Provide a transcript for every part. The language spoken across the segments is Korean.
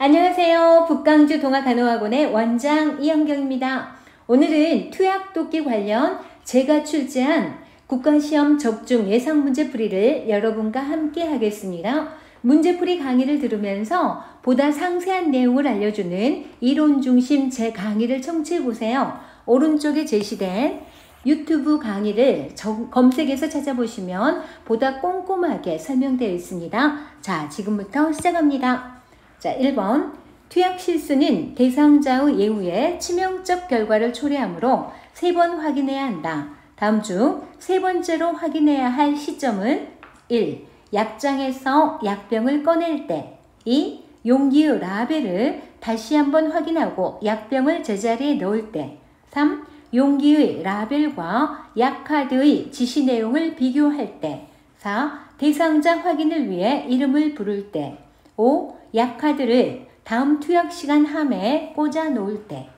안녕하세요. 북강주 동아간호학원의 원장 이현경입니다. 오늘은 투약독기 관련 제가 출제한 국가시험 적중 예상문제풀이를 여러분과 함께 하겠습니다. 문제풀이 강의를 들으면서 보다 상세한 내용을 알려주는 이론중심 제 강의를 청취해보세요. 오른쪽에 제시된 유튜브 강의를 검색해서 찾아보시면 보다 꼼꼼하게 설명되어 있습니다. 자, 지금부터 시작합니다. 자, 1번. 투약 실수는 대상자의 예후에 치명적 결과를 초래하므로 3번 확인해야 한다. 다음 중 세 번째로 확인해야 할 시점은 1. 약장에서 약병을 꺼낼 때 2. 용기의 라벨을 다시 한번 확인하고 약병을 제자리에 넣을 때 3. 용기의 라벨과 약카드의 지시 내용을 비교할 때 4. 대상자 확인을 위해 이름을 부를 때 5. 약카드를 다음 투약 시간 함에 꽂아 놓을 때.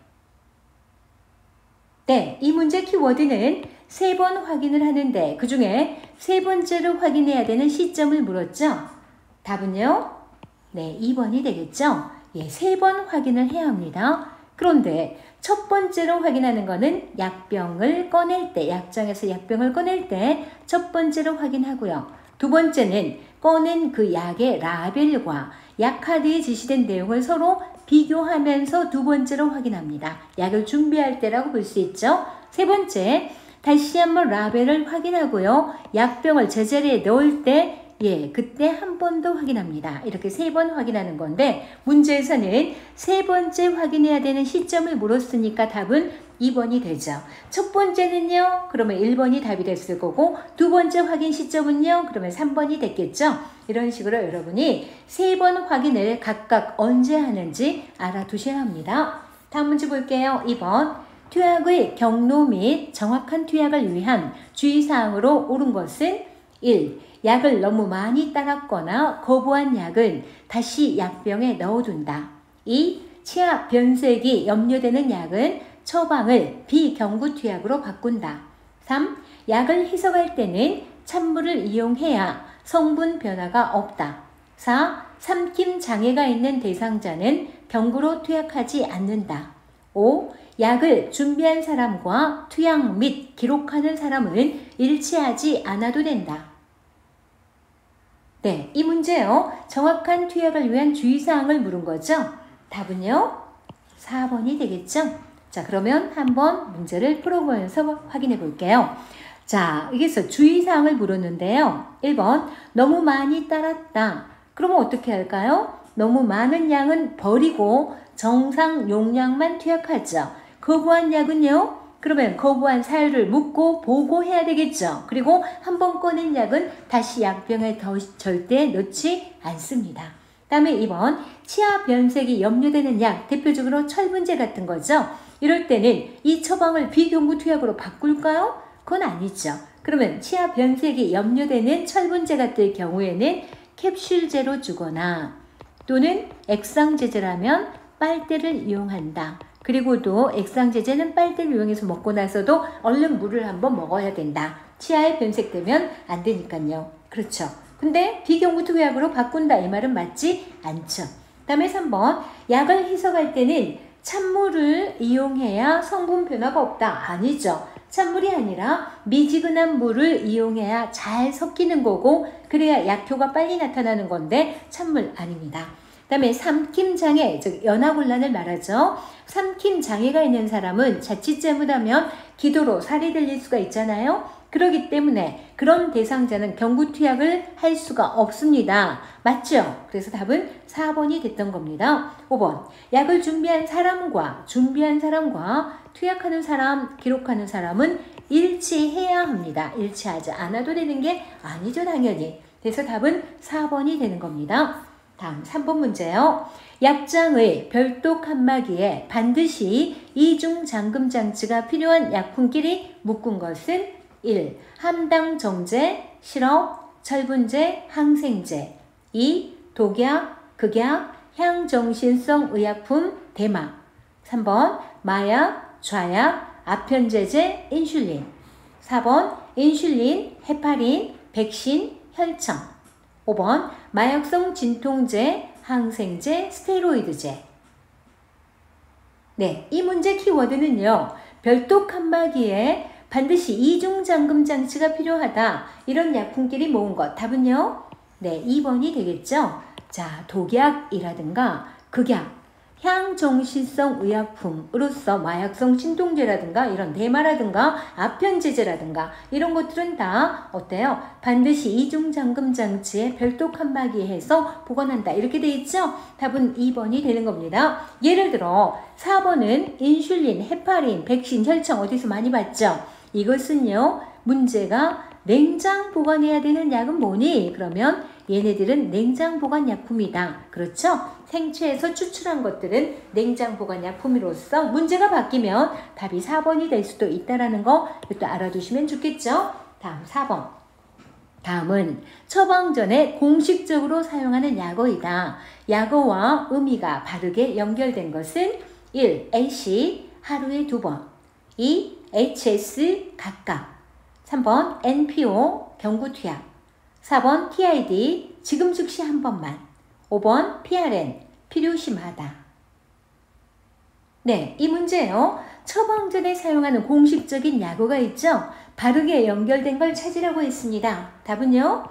네, 이 문제 키워드는 3번 확인을 하는데 그 중에 세 번째로 확인해야 되는 시점을 물었죠. 답은요? 네, 2번이 되겠죠. 예, 3번 확인을 해야 합니다. 그런데 첫 번째로 확인하는 거는 약병을 꺼낼 때, 약장에서 약병을 꺼낼 때 첫 번째로 확인하고요. 두 번째는 꺼낸 그 약의 라벨과 약카드에 지시된 내용을 서로 비교하면서 두 번째로 확인합니다. 약을 준비할 때라고 볼 수 있죠. 세 번째, 다시 한번 라벨을 확인하고요. 약병을 제자리에 넣을 때 그때 한 번 더 확인합니다. 이렇게 3번 확인하는 건데 문제에서는 세 번째 확인해야 되는 시점을 물었으니까 답은 2번이 되죠. 첫 번째는요. 그러면 1번이 답이 됐을 거고 두 번째 확인 시점은요. 그러면 3번이 됐겠죠. 이런 식으로 여러분이 3번 확인을 각각 언제 하는지 알아두셔야 합니다. 다음 문제 볼게요. 2번. 투약의 경로 및 정확한 투약을 위한 주의사항으로 옳은 것은 1. 약을 너무 많이 따랐거나 거부한 약은 다시 약병에 넣어둔다. 2. 치아 변색이 염려되는 약은 처방을 비경구 투약으로 바꾼다. 3. 약을 해석할 때는 찬물을 이용해야 성분 변화가 없다. 4. 삼킴 장애가 있는 대상자는 경구로 투약하지 않는다. 5. 약을 준비한 사람과 투약 및 기록하는 사람은 일치하지 않아도 된다. 네, 이 문제요. 정확한 투약을 위한 주의사항을 물은 거죠. 답은요. 4번이 되겠죠. 자, 그러면 한번 문제를 풀어보면서 확인해 볼게요. 자, 여기서 주의사항을 물었는데요. 1번, 너무 많이 따랐다. 그러면 어떻게 할까요? 너무 많은 양은 버리고 정상 용량만 투약하죠. 거부한 약은요? 그러면 거부한 사유를 묻고 보고해야 되겠죠. 그리고 한번 꺼낸 약은 다시 약병에 절대 넣지 않습니다. 다음에 2번, 치아 변색이 염려되는 약, 대표적으로 철분제 같은 거죠. 이럴 때는 이 처방을 비경구 투약으로 바꿀까요? 그건 아니죠. 그러면 치아 변색이 염려되는 철분제가 될 경우에는 캡슐제로 주거나 또는 액상제제라면 빨대를 이용한다. 그리고 또 액상제제는 빨대를 이용해서 먹고 나서도 얼른 물을 한번 먹어야 된다. 치아에 변색되면 안 되니까요. 그렇죠. 근데 비경구 투약으로 바꾼다 이 말은 맞지 않죠. 다음에 3번, 약을 해석할 때는 찬물을 이용해야 성분 변화가 없다. 아니죠. 찬물이 아니라 미지근한 물을 이용해야 잘 섞이는 거고 그래야 약효가 빨리 나타나는 건데 찬물 아닙니다. 다음에 삼킴장애, 즉 연하곤란을 말하죠. 삼킴장애가 있는 사람은 자칫 잘못하면 기도로 살이 들릴 수가 있잖아요. 그렇기 때문에 그런 대상자는 경구투약을 할 수가 없습니다. 맞죠? 그래서 답은 4번이 됐던 겁니다. 5번, 약을 준비한 사람과 투약하는 사람, 기록하는 사람은 일치해야 합니다. 일치하지 않아도 되는 게 아니죠, 당연히. 그래서 답은 4번이 되는 겁니다. 다음 3번 문제요. 약장의 별도 칸막이에 반드시 이중 잠금 장치가 필요한 약품끼리 묶은 것은 1. 함당 정제, 시럽, 철분제, 항생제 2. 독약, 극약, 향정신성 의약품, 대마 3번 마약, 좌약, 아편제제, 인슐린 4번 인슐린, 헤파린, 백신, 혈청 5번 마약성 진통제, 항생제, 스테로이드제. 네, 이 문제 키워드는요. 별도 칸막이에 반드시 이중 잠금 장치가 필요하다. 이런 약품끼리 모은 것. 답은요? 네, 2번이 되겠죠. 자, 독약이라든가 극약, 향정신성 의약품으로서 마약성 진통제라든가 이런 대마라든가 아편제제라든가 이런 것들은 다 어때요? 반드시 이중 잠금 장치에 별도 칸막이에 해서 보관한다. 이렇게 돼 있죠? 답은 2번이 되는 겁니다. 예를 들어 4번은 인슐린, 헤파린, 백신, 혈청 어디서 많이 봤죠? 이것은요. 문제가 냉장 보관해야 되는 약은 뭐니? 그러면 얘네들은 냉장 보관 약품이다. 그렇죠? 생체에서 추출한 것들은 냉장 보관 약품으로서 문제가 바뀌면 답이 4번이 될 수도 있다는 거 이것도 알아두시면 좋겠죠? 다음 4번. 다음은 처방 전에 공식적으로 사용하는 약어이다. 약어와 의미가 바르게 연결된 것은 1. AC 하루에 2번 2. HS 각각 3번 NPO 경구투약 4번 TID 지금 즉시 한 번만 5번 PRN 필요시마다. 네, 이 문제요. 처방 전에 사용하는 공식적인 약어가 있죠. 바르게 연결된 걸 찾으라고 했습니다. 답은요?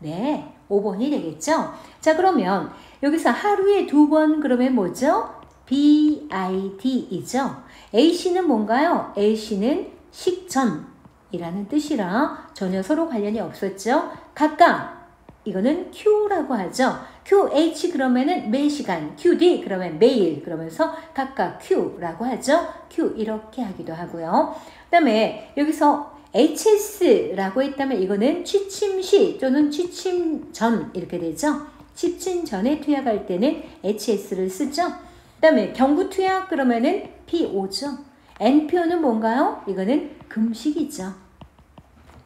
네, 5번이 되겠죠. 자, 그러면 여기서 하루에 2번 그러면 뭐죠? BID이죠. AC는 뭔가요? AC는 식전이라는 뜻이라 전혀 서로 관련이 없었죠. 각각 이거는 Q라고 하죠. QH 그러면은 매시간, QD 그러면 매일 그러면서 각각 Q라고 하죠. Q 이렇게 하기도 하고요. 그 다음에 여기서 HS라고 했다면 이거는 취침 시 또는 취침 전 이렇게 되죠. 취침 전에 투약할 때는 HS를 쓰죠. 그 다음에 경구투약 그러면은 PO죠. NPO는 뭔가요? 이거는 금식이죠.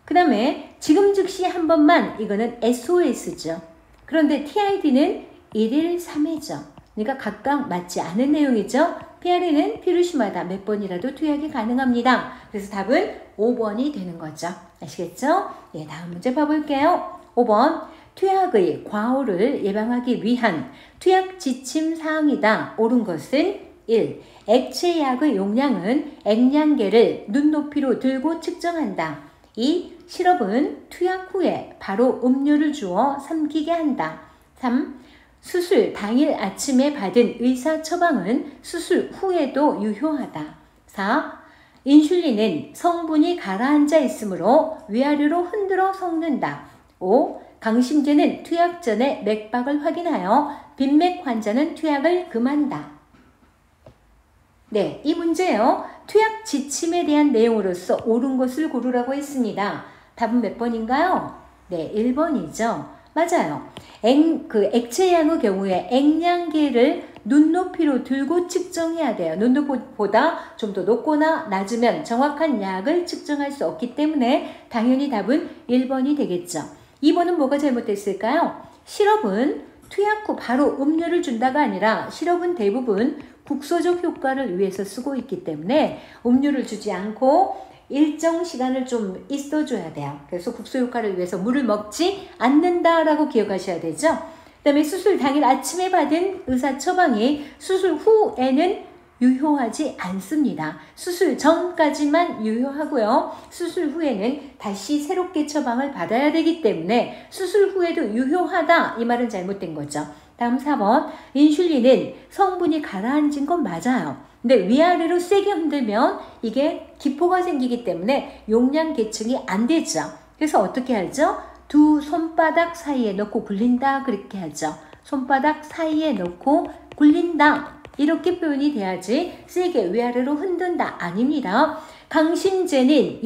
그 다음에 지금 즉시 한 번만 이거는 SOS죠. 그런데 TID는 1일 3회죠. 그러니까 각각 맞지 않은 내용이죠. PRN은 필요시마다 몇 번이라도 투약이 가능합니다. 그래서 답은 5번이 되는 거죠. 아시겠죠? 예, 다음 문제 봐볼게요. 5번 투약의 과호를 예방하기 위한 투약 지침 사항이다. 옳은 것은 1. 액체약의 용량은 액량계를 눈높이로 들고 측정한다. 2. 시럽은 투약 후에 바로 음료를 주어 삼키게 한다. 3. 수술 당일 아침에 받은 의사 처방은 수술 후에도 유효하다. 4. 인슐린은 성분이 가라앉아 있으므로 위아래로 흔들어 섞는다. 5. 강심제는 투약 전에 맥박을 확인하여 빈맥 환자는 투약을 금한다. 네, 이 문제요. 투약 지침에 대한 내용으로서 옳은 것을 고르라고 했습니다. 답은 몇 번인가요? 네, 1번이죠. 맞아요. 액체양의 경우에 액량계를 눈높이로 들고 측정해야 돼요. 눈높이보다 좀 더 높거나 낮으면 정확한 약을 측정할 수 없기 때문에 당연히 답은 1번이 되겠죠. 2번은 뭐가 잘못됐을까요? 시럽은 투약 후 바로 음료를 준다가 아니라 시럽은 대부분 국소적 효과를 위해서 쓰고 있기 때문에 음료를 주지 않고 일정 시간을 좀 있어줘야 돼요. 그래서 국소 효과를 위해서 물을 먹지 않는다라고 기억하셔야 되죠. 그 다음에 수술 당일 아침에 받은 의사 처방이 수술 후에는 유효하지 않습니다. 수술 전까지만 유효하고요. 수술 후에는 다시 새롭게 처방을 받아야 되기 때문에 수술 후에도 유효하다. 이 말은 잘못된 거죠. 다음 4번. 인슐린은 성분이 가라앉은 건 맞아요. 근데 위아래로 세게 흔들면 이게 기포가 생기기 때문에 용량 계층이 안 되죠. 그래서 어떻게 하죠? 두 손바닥 사이에 넣고 굴린다. 그렇게 하죠. 손바닥 사이에 넣고 굴린다. 이렇게 표현이 돼야지 세게 위아래로 흔든다. 아닙니다. 강심제는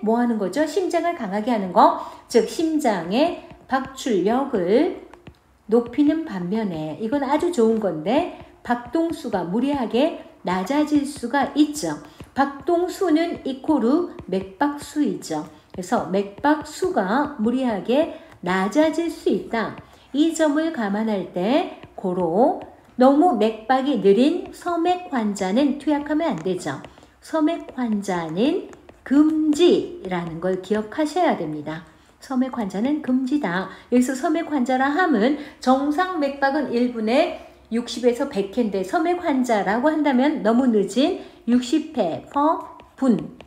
뭐 하는 거죠? 심장을 강하게 하는 거. 즉 심장의 박출력을 높이는 반면에 이건 아주 좋은 건데 박동수가 무리하게 낮아질 수가 있죠. 박동수는 이코르 맥박수이죠. 그래서 맥박수가 무리하게 낮아질 수 있다. 이 점을 감안할 때 고로 너무 맥박이 느린 서맥 환자는 투약하면 안 되죠. 서맥 환자는 금지라는 걸 기억하셔야 됩니다. 섬액 환자는 금지다. 여기서 섬액 환자라 함은 정상 맥박은 1분에 60에서 100회인데 섬액 환자라고 한다면 너무 늦은 60회 per 분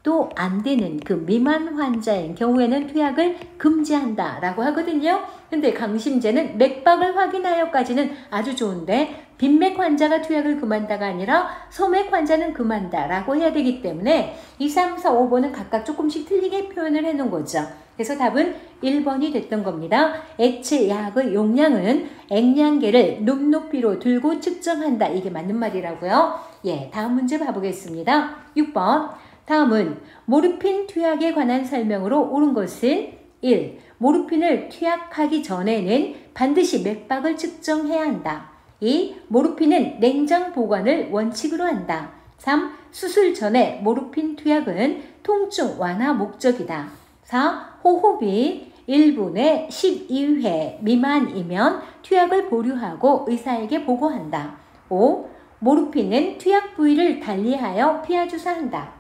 또 안 되는 그 미만 환자인 경우에는 투약을 금지한다 라고 하거든요. 근데 강심제는 맥박을 확인하여까지는 아주 좋은데 빈맥 환자가 투약을 금한다가 아니라 소맥 환자는 금한다 라고 해야 되기 때문에 2, 3, 4, 5번은 각각 조금씩 틀리게 표현을 해 놓은 거죠. 그래서 답은 1번이 됐던 겁니다. 액체 약의 용량은 액량계를 눈높이로 들고 측정한다. 이게 맞는 말이라고요. 예, 다음 문제 봐보겠습니다. 6번. 다음은 모르핀 투약에 관한 설명으로 옳은 것은 1. 모르핀을 투약하기 전에는 반드시 맥박을 측정해야 한다. 2. 모르핀은 냉장 보관을 원칙으로 한다. 3. 수술 전에 모르핀 투약은 통증 완화 목적이다. 4. 호흡이 1분에 12회 미만이면 투약을 보류하고 의사에게 보고한다. 5. 모르핀은 투약 부위를 달리하여 피하주사한다.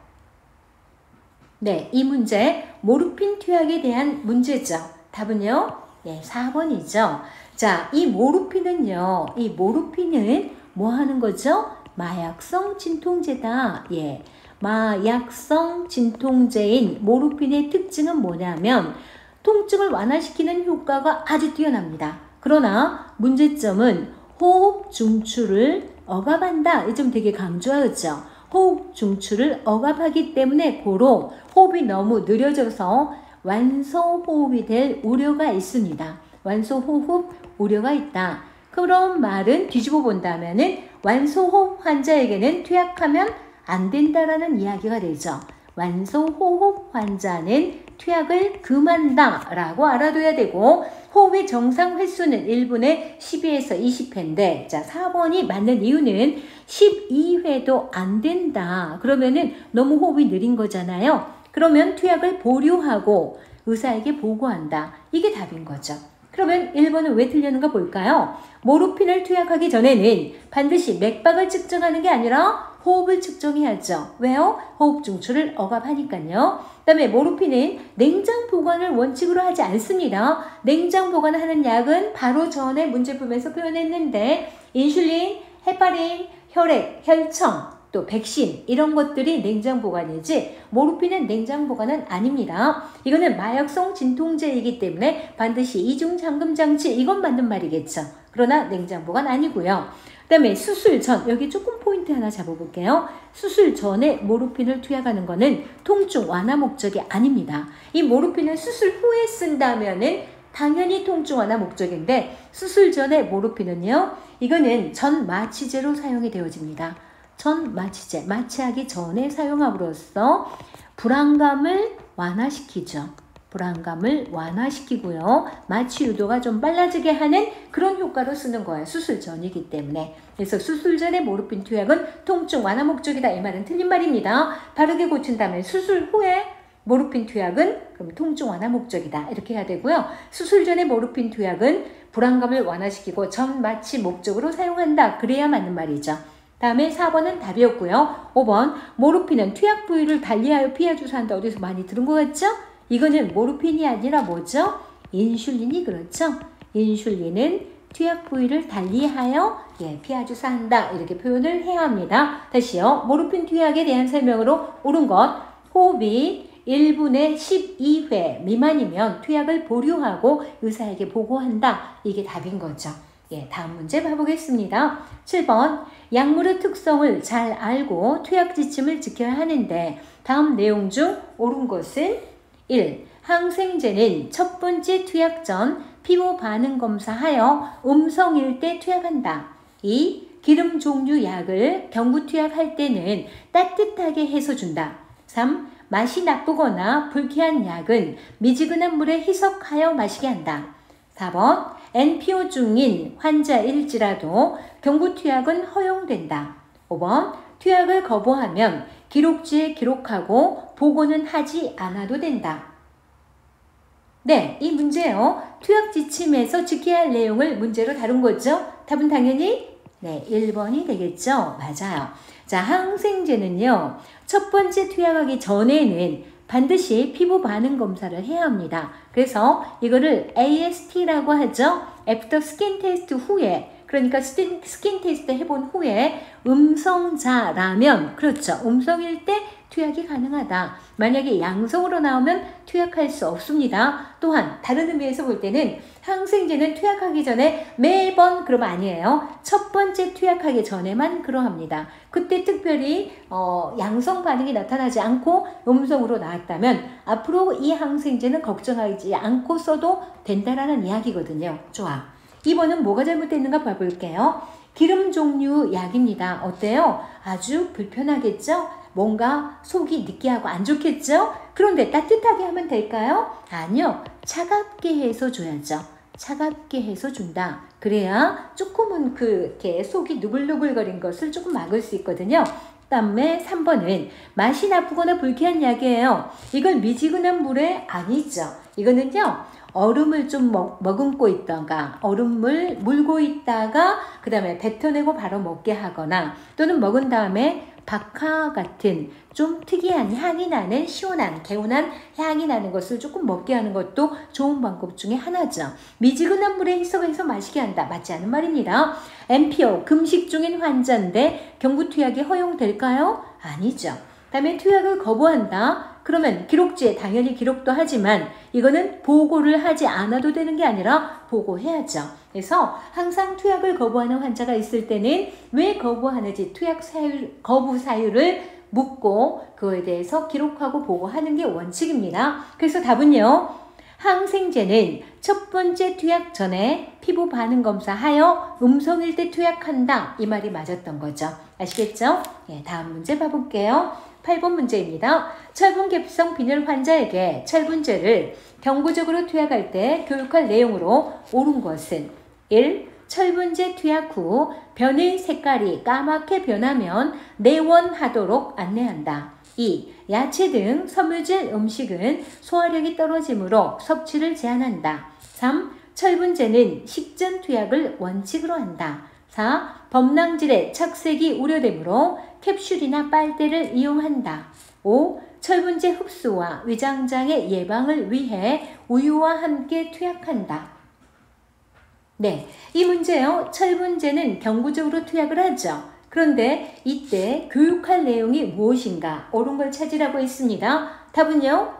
네, 이 문제 모르핀 투약에 대한 문제죠. 답은요? 네, 4번이죠. 자, 이 모르핀은요. 이 모르핀은 뭐 하는 거죠? 마약성 진통제다. 예. 마약성 진통제인 모르핀의 특징은 뭐냐면 통증을 완화시키는 효과가 아주 뛰어납니다. 그러나 문제점은 호흡 중추를 억압한다. 이 점 되게 강조하죠. 호흡 중추를 억압하기 때문에 고로 호흡이 너무 느려져서 완소호흡이 될 우려가 있습니다. 완소호흡 우려가 있다. 그런 말은 뒤집어 본다면은 완소호흡 환자에게는 투약하면 안 된다라는 이야기가 되죠. 완소호흡 환자는 투약을 금한다 라고 알아둬야 되고 호흡의 정상 횟수는 1분에 12에서 20회인데 자 4번이 맞는 이유는 12회도 안 된다. 그러면은 너무 호흡이 느린 거잖아요. 그러면 투약을 보류하고 의사에게 보고한다. 이게 답인 거죠. 그러면 1번은 왜 틀렸는가 볼까요? 모르핀을 투약하기 전에는 반드시 맥박을 측정하는 게 아니라 호흡을 측정해야죠. 왜요? 호흡 중추를 억압하니까요. 그 다음에 모르핀은 냉장 보관을 원칙으로 하지 않습니다. 냉장 보관하는 약은 바로 전에 문제풀면서 표현했는데 인슐린, 헤파린, 혈액, 혈청, 또 백신 이런 것들이 냉장 보관이지 모르핀은 냉장 보관은 아닙니다. 이거는 마약성 진통제이기 때문에 반드시 이중 잠금 장치 이건 맞는 말이겠죠. 그러나 냉장 보관 아니고요. 그 다음에 수술 전 여기 조금 포인트 하나 잡아볼게요. 수술 전에 모르핀을 투약하는 거는 통증 완화 목적이 아닙니다. 이 모르핀을 수술 후에 쓴다면은 당연히 통증 완화 목적인데 수술 전에 모르핀은요. 이거는 전 마취제로 사용이 되어집니다. 전 마취제, 마취하기 전에 사용함으로써 불안감을 완화시키죠. 불안감을 완화시키고요. 마취 유도가 좀 빨라지게 하는 그런 효과로 쓰는 거예요. 수술 전이기 때문에. 그래서 수술 전에 모르핀 투약은 통증 완화 목적이다. 이 말은 틀린 말입니다. 바르게 고친다면 수술 후에 모르핀 투약은 그럼 통증 완화 목적이다. 이렇게 해야 되고요. 수술 전에 모르핀 투약은 불안감을 완화시키고 전 마취 목적으로 사용한다. 그래야 맞는 말이죠. 다음에 4번은 답이었고요. 5번 모르핀은 투약 부위를 달리하여 피하주사한다. 어디서 많이 들은 것 같죠? 이거는 모르핀이 아니라 뭐죠? 인슐린이 그렇죠? 인슐린은 투약 부위를 달리하여 피하주사한다. 이렇게 표현을 해야 합니다. 다시요. 모르핀 투약에 대한 설명으로 옳은 것. 호흡이 1분에 12회 미만이면 투약을 보류하고 의사에게 보고한다. 이게 답인 거죠. 다음 문제 봐보겠습니다. 7번 약물의 특성을 잘 알고 투약 지침을 지켜야 하는데 다음 내용 중 옳은 것은 1. 항생제는 첫 번째 투약 전 피부 반응 검사하여 음성일 때 투약한다. 2. 기름 종류 약을 경구 투약할 때는 따뜻하게 해서 준다. 3. 맛이 나쁘거나 불쾌한 약은 미지근한 물에 희석하여 마시게 한다. 4번 NPO 중인 환자일지라도 경구 투약은 허용된다. 5번 투약을 거부하면 기록지에 기록하고 보고는 하지 않아도 된다. 네, 이 문제요. 투약 지침에서 지켜야 할 내용을 문제로 다룬 거죠. 답은 당연히 1번이 되겠죠. 맞아요. 자, 항생제는요. 첫 번째 투약하기 전에는 반드시 피부 반응 검사를 해야 합니다. 그래서 이거를 AST라고 하죠. After Skin Test 후에, 그러니까 스킨 테스트 해본 후에 음성자라면, 그렇죠, 음성일 때 투약이 가능하다. 만약에 양성으로 나오면 투약할 수 없습니다. 또한 다른 의미에서 볼 때는 항생제는 투약하기 전에 매번 그러면 아니에요. 첫 번째 투약하기 전에만 그러합니다. 그때 특별히 양성 반응이 나타나지 않고 음성으로 나왔다면 앞으로 이 항생제는 걱정하지 않고 써도 된다라는 이야기거든요. 좋아. 2번은 뭐가 잘못됐는가 봐볼게요. 기름 종류 약입니다. 어때요? 아주 불편하겠죠? 뭔가 속이 느끼하고 안 좋겠죠? 그런데 따뜻하게 하면 될까요? 아니요. 차갑게 해서 줘야죠. 차갑게 해서 준다. 그래야 조금은 이렇게 속이 누글누글거린 것을 조금 막을 수 있거든요. 그다음에 3번은 맛이 나쁘거나 불쾌한 약이에요. 이건 미지근한 물에 아니죠. 이거는요, 얼음을 좀 머금고 있다가, 얼음물 물고 있다가 그 다음에 뱉어내고 바로 먹게 하거나, 또는 먹은 다음에 박하 같은 좀 특이한 향이 나는, 시원한 개운한 향이 나는 것을 조금 먹게 하는 것도 좋은 방법 중에 하나죠. 미지근한 물에 희석해서 마시게 한다. 맞지 않은 말입니다. MPO, 금식 중인 환자인데 경구투약이 허용될까요? 아니죠. 다음에 투약을 거부한다. 그러면 기록지에 당연히 기록도 하지만 이거는 보고를 하지 않아도 되는 게 아니라 보고해야죠. 그래서 항상 투약을 거부하는 환자가 있을 때는 왜 거부하는지 투약 거부 사유를 묻고 그거에 대해서 기록하고 보고하는 게 원칙입니다. 그래서 답은요, 항생제는 첫 번째 투약 전에 피부 반응 검사하여 음성일 때 투약한다. 이 말이 맞았던 거죠. 아시겠죠? 예, 다음 문제 봐볼게요. 8번 문제입니다. 철분계피성 빈혈 환자에게 철분제를 경구적으로 투약할 때 교육할 내용으로 옳은 것은 1. 철분제 투약 후 변의 색깔이 까맣게 변하면 내원하도록 안내한다. 2. 야채 등 섬유질 음식은 소화력이 떨어지므로 섭취를 제한한다. 3. 철분제는 식전 투약을 원칙으로 한다. 4. 범랑질의 착색이 우려되므로 캡슐이나 빨대를 이용한다. 5. 철분제 흡수와 위장장애 예방을 위해 우유와 함께 투약한다. 네, 이 문제요. 철분제는 경구적으로 투약을 하죠. 그런데 이때 교육할 내용이 무엇인가? 옳은 걸 찾으라고 했습니다. 답은요?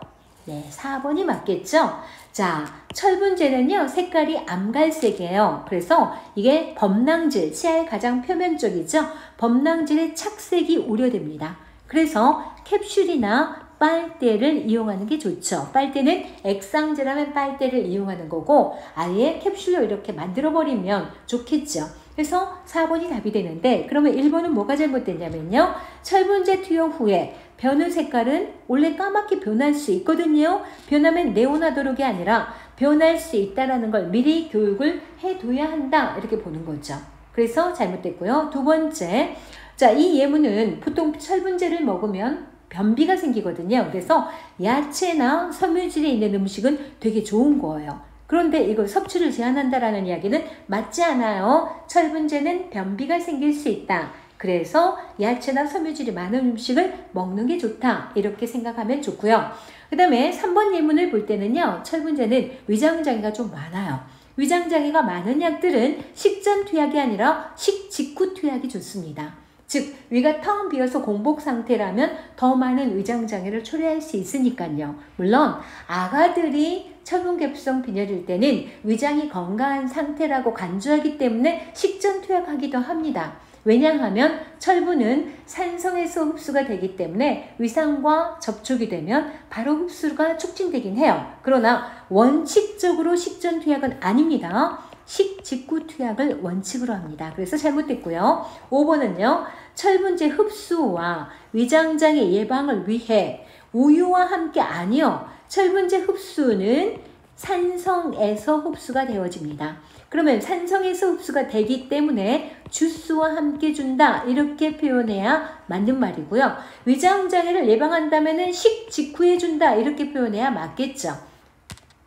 네, 4번이 맞겠죠? 자, 철분제는요, 색깔이 암갈색이에요. 그래서 이게 범랑질, 치아의 가장 표면 쪽이죠. 범랑질의 착색이 우려됩니다. 그래서 캡슐이나 빨대를 이용하는 게 좋죠. 빨대는 액상제라면 빨대를 이용하는 거고, 아예 캡슐로 이렇게 만들어버리면 좋겠죠. 그래서 4번이 답이 되는데, 그러면 1번은 뭐가 잘못됐냐면요, 철분제 투여 후에 변의 색깔은 원래 까맣게 변할 수 있거든요. 변하면 네오나도록이 아니라 변할 수 있다는 걸 미리 교육을 해둬야 한다. 이렇게 보는 거죠. 그래서 잘못됐고요. 두 번째, 자, 이 예문은 보통 철분제를 먹으면 변비가 생기거든요. 그래서 야채나 섬유질이 있는 음식은 되게 좋은 거예요. 그런데 이걸 섭취를 제한한다라는 이야기는 맞지 않아요. 철분제는 변비가 생길 수 있다. 그래서 야채나 섬유질이 많은 음식을 먹는 게 좋다. 이렇게 생각하면 좋고요. 그 다음에 3번 예문을 볼 때는요, 철분제는 위장장애가 좀 많아요. 위장장애가 많은 약들은 식전 투약이 아니라 식직후 투약이 좋습니다. 즉, 위가 텅 비어서 공복 상태라면 더 많은 위장장애를 초래할 수 있으니까요. 물론 아가들이 철분계피성 빈혈일 때는 위장이 건강한 상태라고 간주하기 때문에 식전 투약하기도 합니다. 왜냐하면 철분은 산성에서 흡수가 되기 때문에 위산과 접촉이 되면 바로 흡수가 촉진되긴 해요. 그러나 원칙적으로 식전 투약은 아닙니다. 식직후 투약을 원칙으로 합니다. 그래서 잘못됐고요. 5번은요. 철분제 흡수와 위장장애 예방을 위해 우유와 함께 아니요. 철분제 흡수는 산성에서 흡수가 되어집니다. 그러면 산성에서 흡수가 되기 때문에 주스와 함께 준다. 이렇게 표현해야 맞는 말이고요. 위장장애를 예방한다면 식 직후에 준다. 이렇게 표현해야 맞겠죠.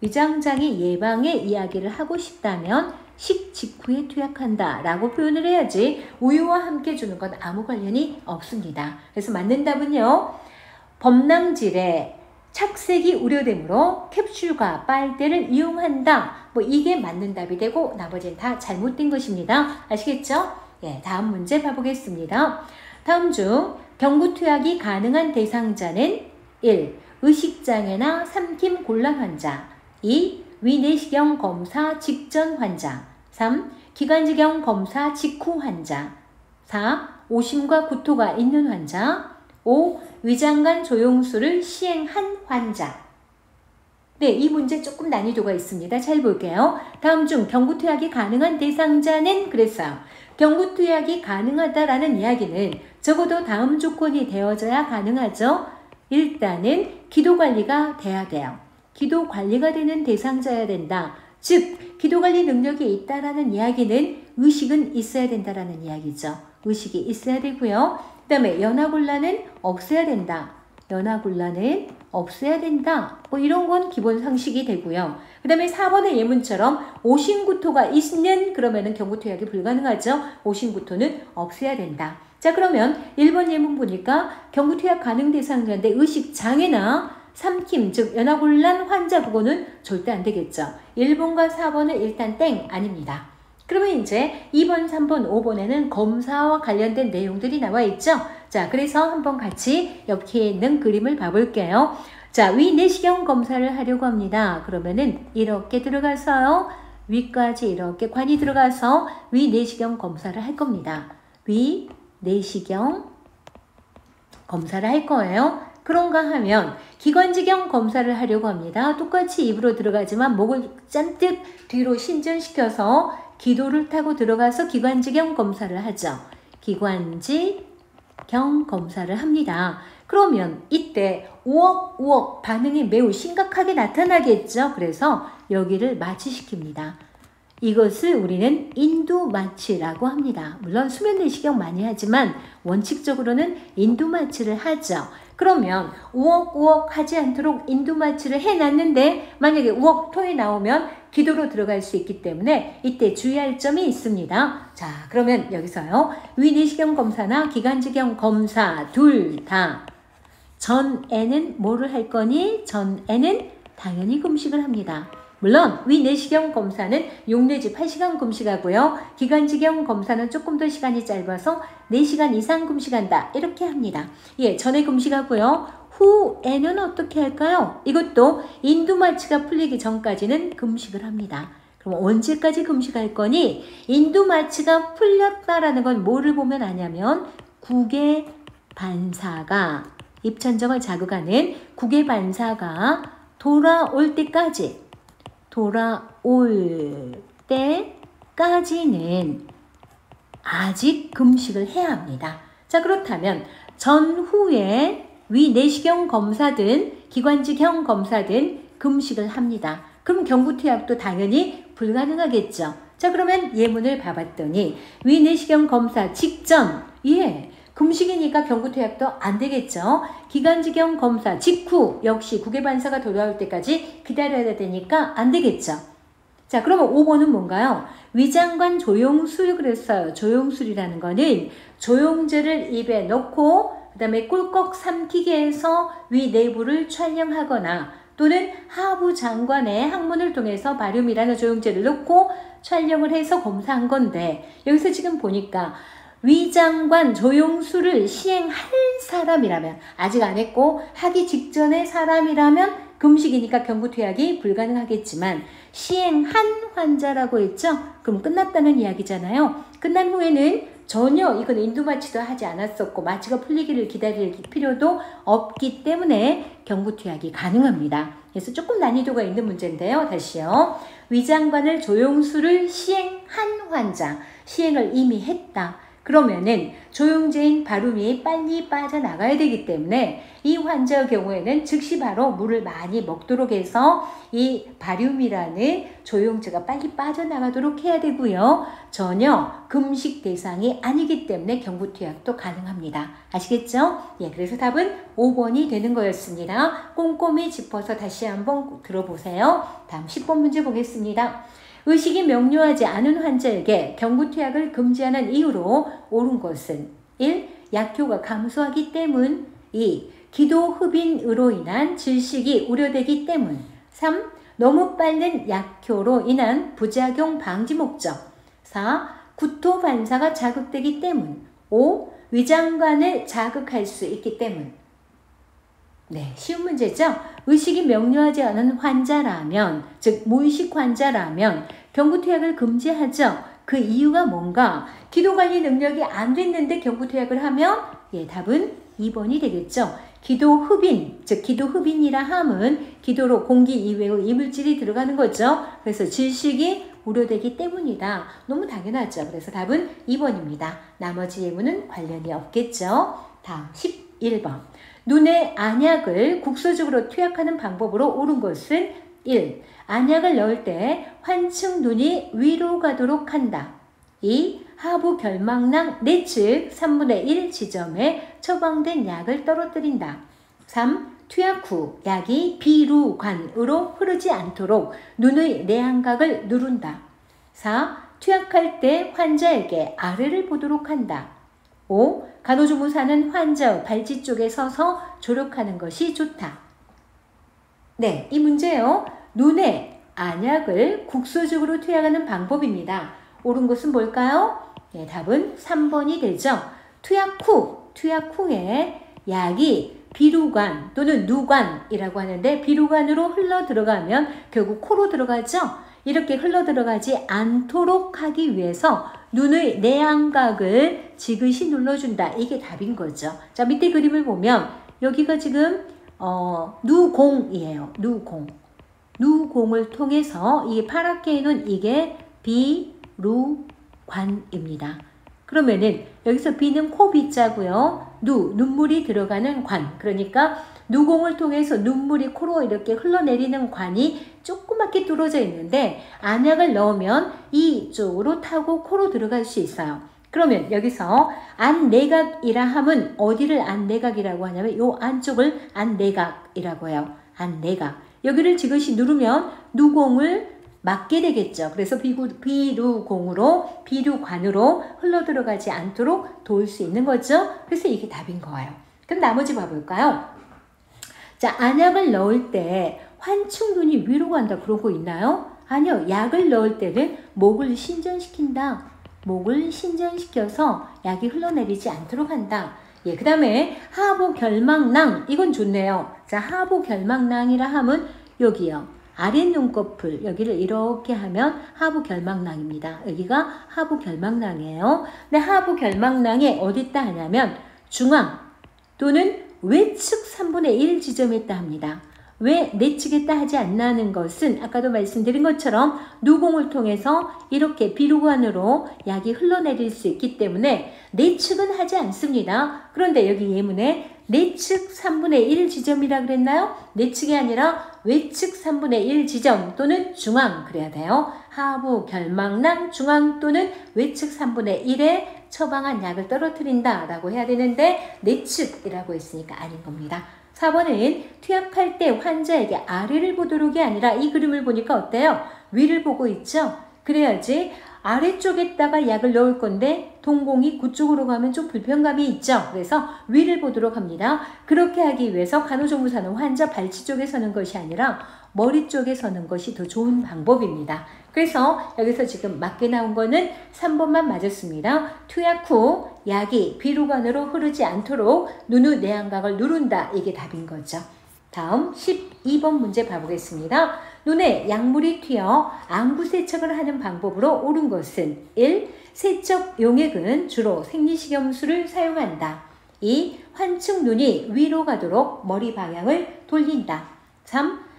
위장장애 예방의 이야기를 하고 싶다면 식 직후에 투약한다 라고 표현을 해야지 우유와 함께 주는 건 아무 관련이 없습니다. 그래서 맞는 답은요. 범랑질에 착색이 우려되므로 캡슐과 빨대를 이용한다. 뭐 이게 맞는 답이 되고 나머지는 다 잘못된 것입니다. 아시겠죠? 예, 다음 문제 봐보겠습니다. 다음 중 경구투약이 가능한 대상자는 1. 의식장애나 삼킴 곤란 환자 2. 위내시경 검사 직전 환자 3. 기관지경 검사 직후 환자 4. 오심과 구토가 있는 환자 5. 위장관 조영술을 시행한 환자. 네, 이 문제 조금 난이도가 있습니다. 잘 볼게요. 다음 중 경구투약이 가능한 대상자는 그랬어요. 경구투약이 가능하다라는 이야기는 적어도 다음 조건이 되어져야 가능하죠. 일단은 기도관리가 돼야 돼요. 기도관리가 되는 대상자여야 된다. 즉 기도관리 능력이 있다라는 이야기는 의식은 있어야 된다라는 이야기죠. 의식이 있어야 되고요. 그 다음에 연하곤란은 없어야 된다. 연하곤란은 없어야 된다. 뭐 이런 건 기본 상식이 되고요. 그 다음에 4번의 예문처럼 오심구토가 있는 그러면은 경구투약이 불가능하죠. 오심구토는 없어야 된다. 자, 그러면 1번 예문 보니까 경구투약 가능 대상자인데 의식장애나 삼킴 즉 연하곤란 환자 그거는 절대 안 되겠죠. 1번과 4번은 일단 땡 아닙니다. 그러면 이제 2번, 3번, 5번에는 검사와 관련된 내용들이 나와 있죠. 자, 그래서 한번 같이 옆에 있는 그림을 봐볼게요. 자, 위내시경 검사를 하려고 합니다. 그러면은 이렇게 들어가서요. 위까지 이렇게 관이 들어가서 위내시경 검사를 할 겁니다. 위내시경 검사를 할 거예요. 그런가 하면 기관지경 검사를 하려고 합니다. 똑같이 입으로 들어가지만 목을 잔뜩 뒤로 신전시켜서 기도를 타고 들어가서 기관지경 검사를 하죠. 기관지경 검사를 합니다. 그러면 이때 우억 반응이 매우 심각하게 나타나겠죠. 그래서 여기를 마취시킵니다. 이것을 우리는 인두마취라고 합니다. 물론 수면내시경 많이 하지만 원칙적으로는 인두마취를 하죠. 그러면 우억 하지 않도록 인두마취를 해놨는데 만약에 우억 토이 나오면 기도로 들어갈 수 있기 때문에 이때 주의할 점이 있습니다. 자, 그러면 여기서요. 위내시경 검사나 기관지경 검사 둘 다 전에는 뭐를 할 거니? 전에는 당연히 금식을 합니다. 물론 위내시경 검사는 6 내지 8시간 금식하고요. 기관지경 검사는 조금 더 시간이 짧아서 4시간 이상 금식한다. 이렇게 합니다. 예, 전에 금식하고요. 후에는 어떻게 할까요? 이것도 인두마취가 풀리기 전까지는 금식을 합니다. 그럼 언제까지 금식할 거니? 인두마취가 풀렸다라는 건 뭐를 보면 아냐면 국의 반사가 입천정을 자극하는 국의 반사가 돌아올 때까지는 아직 금식을 해야 합니다. 자, 그렇다면 전후에 위내시경 검사든 기관지경 검사든 금식을 합니다. 그럼 경구투약도 당연히 불가능하겠죠. 자, 그러면 예문을 봐봤더니 위내시경 검사 직전 금식이니까 경구투약도 안 되겠죠. 기관지경 검사 직후 역시 국의 반사가 돌아올 때까지 기다려야 되니까 안 되겠죠. 자, 그러면 5번은 뭔가요? 위장관 조영술 그랬어요. 조영술이라는 거는 조영제를 입에 넣고 그 다음에 꿀꺽 삼키게 해서 위 내부를 촬영하거나 또는 하부 장관의 항문을 통해서 바륨이라는 조영제를 넣고 촬영을 해서 검사한 건데 여기서 지금 보니까 위장관 조영술을 시행할 사람이라면 아직 안 했고 하기 직전의 사람이라면 금식이니까 경구투약이 불가능하겠지만 시행한 환자라고 했죠? 그럼 끝났다는 이야기잖아요. 끝난 후에는 전혀 이건 인두마취도 하지 않았었고 마취가 풀리기를 기다릴 필요도 없기 때문에 경구투약이 가능합니다. 그래서 조금 난이도가 있는 문제인데요. 다시요. 위장관을 조영술을 시행한 환자, 시행을 이미 했다. 그러면은 조영제인 바륨이 빨리 빠져나가야 되기 때문에 이 환자의 경우에는 즉시 바로 물을 많이 먹도록 해서 이 바륨이라는 조영제가 빨리 빠져나가도록 해야 되고요. 전혀 금식 대상이 아니기 때문에 경구투약도 가능합니다. 아시겠죠? 예, 그래서 답은 5번이 되는 거였습니다. 꼼꼼히 짚어서 다시 한번 들어보세요. 다음 10번 문제 보겠습니다. 의식이 명료하지 않은 환자에게 경구투약을 금지하는 이유로 옳은 것은 1. 약효가 감소하기 때문 2. 기도 흡인으로 인한 질식이 우려되기 때문. 3. 너무 빠른 약효로 인한 부작용 방지 목적. 4. 구토 반사가 자극되기 때문. 5. 위장관을 자극할 수 있기 때문. 네, 쉬운 문제죠? 의식이 명료하지 않은 환자라면, 즉 무의식 환자라면 경구투약을 금지하죠. 그 이유가 뭔가? 기도관리 능력이 안 됐는데 경구투약을 하면 답은 2번이 되겠죠. 기도 흡인, 즉 기도 흡인이라 함은 기도로 공기 이외의 이물질이 들어가는 거죠. 그래서 질식이 우려되기 때문이다. 너무 당연하죠. 그래서 답은 2번입니다. 나머지 예문은 관련이 없겠죠. 다음 11번. 눈에 안약을 국소적으로 투약하는 방법으로 옳은 것은 1. 안약을 넣을 때 환층 눈이 위로 가도록 한다. 2. 하부 결막낭 내측 3분의 1 지점에 처방된 약을 떨어뜨린다. 3. 투약 후 약이 비루관으로 흐르지 않도록 눈의 내안각을 누른다. 4. 투약할 때 환자에게 아래를 보도록 한다. 5. 간호조무사는 환자의 발치 쪽에 서서 조력하는 것이 좋다. 네, 이 문제요. 눈에 안약을 국소적으로 투약하는 방법입니다. 옳은 것은 뭘까요? 네, 답은 3번이 되죠. 투약 후에 약이 비루관 또는 누관이라고 하는데 비루관으로 흘러 들어가면 결국 코로 들어가죠. 이렇게 흘러 들어가지 않도록 하기 위해서 눈의 내안각을 지그시 눌러준다. 이게 답인 거죠. 자, 밑에 그림을 보면 여기가 지금 누공이에요. 누공을 통해서 이게 파랗게 해놓은 이게 비루관입니다. 그러면은 여기서 비는 코 비자고요. 눈물이 들어가는 관. 그러니까 누공을 통해서 눈물이 코로 이렇게 흘러내리는 관이 조그맣게 뚫어져 있는데 안약을 넣으면 이쪽으로 타고 코로 들어갈 수 있어요. 그러면 여기서 안내각이라 함은 어디를 안내각이라고 하냐면 요 안쪽을 안내각이라고 해요. 안내각. 여기를 지그시 누르면 누공을 막게 되겠죠. 그래서 비루관으로 흘러 들어가지 않도록 도울 수 있는 거죠. 그래서 이게 답인 거예요. 그럼 나머지 봐볼까요? 자, 안약을 넣을 때 환충눈이 위로 간다 그러고 있나요? 아니요. 약을 넣을 때는 목을 신전시킨다. 목을 신전시켜서 약이 흘러내리지 않도록 한다. 예, 그 다음에 하부 결막낭. 이건 좋네요. 자, 하부 결막낭이라 함은 여기요. 아랫 눈꺼풀 여기를 이렇게 하면 하부 결막낭입니다. 여기가 하부 결막낭이에요. 근데 하부 결막낭에 어디 있다 하냐면 중앙 또는 외측 3분의 1 지점에 있다 합니다. 왜 내측에 있다 하지 않나는 것은 아까도 말씀드린 것처럼 누공을 통해서 이렇게 비루관으로 약이 흘러내릴 수 있기 때문에 내측은 하지 않습니다. 그런데 여기 예문에 내측 3분의 1 지점이라 그랬나요? 내측이 아니라 외측 3분의 1 지점 또는 중앙 그래야 돼요. 하부 결막낭 중앙 또는 외측 3분의 1에 처방한 약을 떨어뜨린다 라고 해야 되는데 내측이라고 했으니까 아닌 겁니다. 4번은 투약할 때 환자에게 아래를 보도록이 아니라 이 그림을 보니까 어때요? 위를 보고 있죠? 그래야지 아래쪽에다가 약을 넣을 건데 동공이 그쪽으로 가면 좀 불편감이 있죠. 그래서 위를 보도록 합니다. 그렇게 하기 위해서 간호조무사는 환자 발치 쪽에 서는 것이 아니라 머리 쪽에 서는 것이 더 좋은 방법입니다. 그래서 여기서 지금 맞게 나온 거는 3번만 맞았습니다. 투약 후 약이 비루관으로 흐르지 않도록 눈의 내안각을 누른다. 이게 답인 거죠. 다음 12번 문제 봐보겠습니다. 눈에 약물이 튀어 안구 세척을 하는 방법으로 옳은 것은 1. 세척 용액은 주로 생리식염수를 사용한다. 2. 환층 눈이 위로 가도록 머리 방향을 돌린다. 3.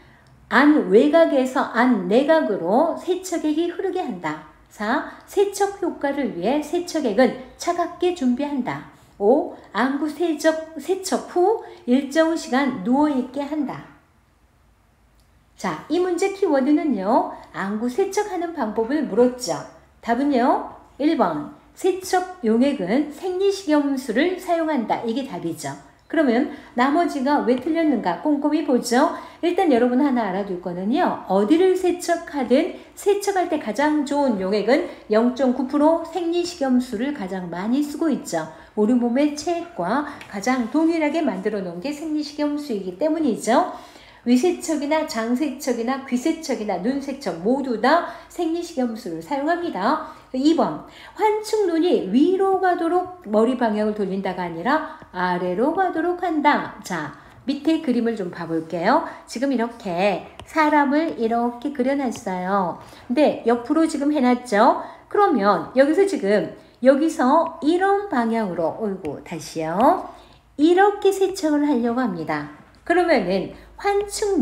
안 외곽에서 안 내각으로 세척액이 흐르게 한다. 4. 세척 효과를 위해 세척액은 차갑게 준비한다. 5. 안구 세척 후 일정 시간 누워있게 한다. 자, 이 문제 키워드는요. 안구 세척하는 방법을 물었죠. 답은요. 1번 세척 용액은 생리식염수를 사용한다. 이게 답이죠. 그러면 나머지가 왜 틀렸는가 꼼꼼히 보죠. 일단 여러분 하나 알아둘 거는요. 어디를 세척하든 세척할 때 가장 좋은 용액은 0.9% 생리식염수를 가장 많이 쓰고 있죠. 우리 몸의 체액과 가장 동일하게 만들어 놓은 게 생리식염수이기 때문이죠. 위세척이나 장세척이나 귀세척이나 눈세척 모두 다 생리식염수를 사용합니다. 2번, 환축눈이 위로 가도록 머리 방향을 돌린다가 아니라 아래로 가도록 한다. 자, 밑에 그림을 좀 봐볼게요. 지금 이렇게 사람을 이렇게 그려놨어요. 근데 옆으로 지금 해놨죠? 그러면 여기서 이런 방향으로, 어이구, 다시요. 이렇게 세척을 하려고 합니다. 그러면은 환축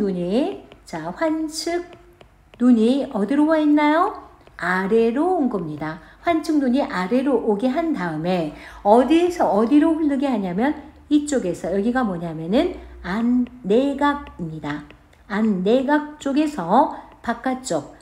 눈이 어디로 와 있나요? 아래로 온 겁니다. 환축 눈이 아래로 오게 한 다음에 어디에서 어디로 흐르게 하냐면 이쪽에서 여기가 뭐냐면은 안내각입니다. 안내각 쪽에서 바깥쪽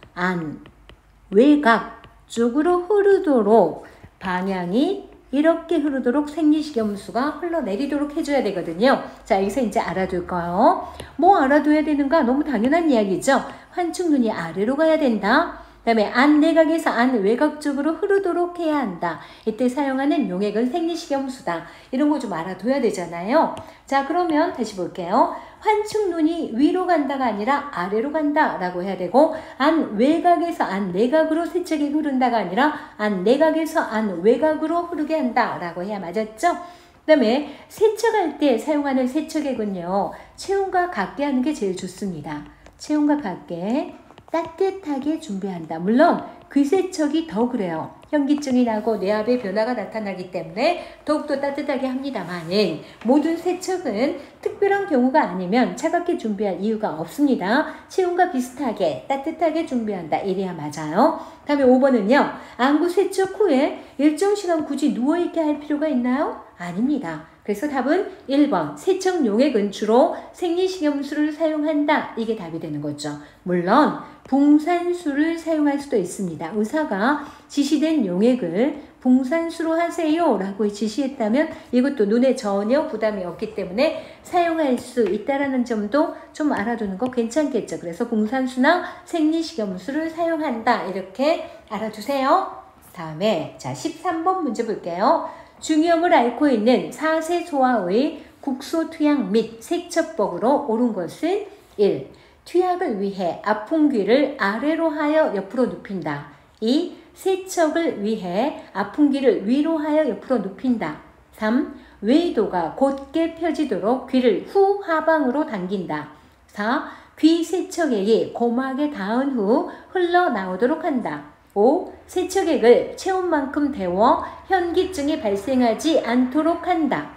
안외각 쪽으로 흐르도록 방향이 이렇게 흐르도록 생리식염수가 흘러내리도록 해줘야 되거든요. 자, 여기서 이제 알아둘까요? 뭐 알아둬야 되는가? 너무 당연한 이야기죠. 환축눈이 아래로 가야 된다. 그 다음에 안내각에서 안외각 쪽으로 흐르도록 해야 한다. 이때 사용하는 용액은 생리식염수다. 이런 거 좀 알아둬야 되잖아요. 자, 그러면 다시 볼게요. 환축눈이 위로 간다가 아니라 아래로 간다라고 해야 되고, 안외각에서 안내각으로 세척이 흐른다가 아니라 안내각에서 안외각으로 흐르게 한다라고 해야 맞았죠? 그 다음에 세척할 때 사용하는 세척액은요, 체온과 같게 하는 게 제일 좋습니다. 체온과 같게 따뜻하게 준비한다. 물론 귀세척이 더 그래요. 현기증이 나고 뇌압의 변화가 나타나기 때문에 더욱더 따뜻하게 합니다만은 모든 세척은 특별한 경우가 아니면 차갑게 준비할 이유가 없습니다. 체온과 비슷하게 따뜻하게 준비한다. 이래야 맞아요. 다음에 5번은요. 안구 세척 후에 일정 시간 굳이 누워있게 할 필요가 있나요? 아닙니다. 그래서 답은 1번 세척 용액은 주로 생리식염수를 사용한다. 이게 답이 되는 거죠. 물론 붕산수를 사용할 수도 있습니다. 의사가 지시된 용액을 붕산수로 하세요 라고 지시했다면 이것도 눈에 전혀 부담이 없기 때문에 사용할 수 있다는 점도 좀 알아두는 거 괜찮겠죠. 그래서 붕산수나 생리식염수를 사용한다. 이렇게 알아두세요. 다음에 자 13번 문제 볼게요. 중이염을 앓고 있는 4세 소아의 국소 투약 및 세척법으로 옳은 것은 1. 투약을 위해 아픈 귀를 아래로 하여 옆으로 눕힌다. 2. 세척을 위해 아픈 귀를 위로 하여 옆으로 눕힌다. 3. 외도가 곧게 펴지도록 귀를 후하방으로 당긴다. 4. 귀 세척액이 고막에 닿은 후 흘러나오도록 한다. 5. 세척액을 체온만큼 데워 현기증이 발생하지 않도록 한다.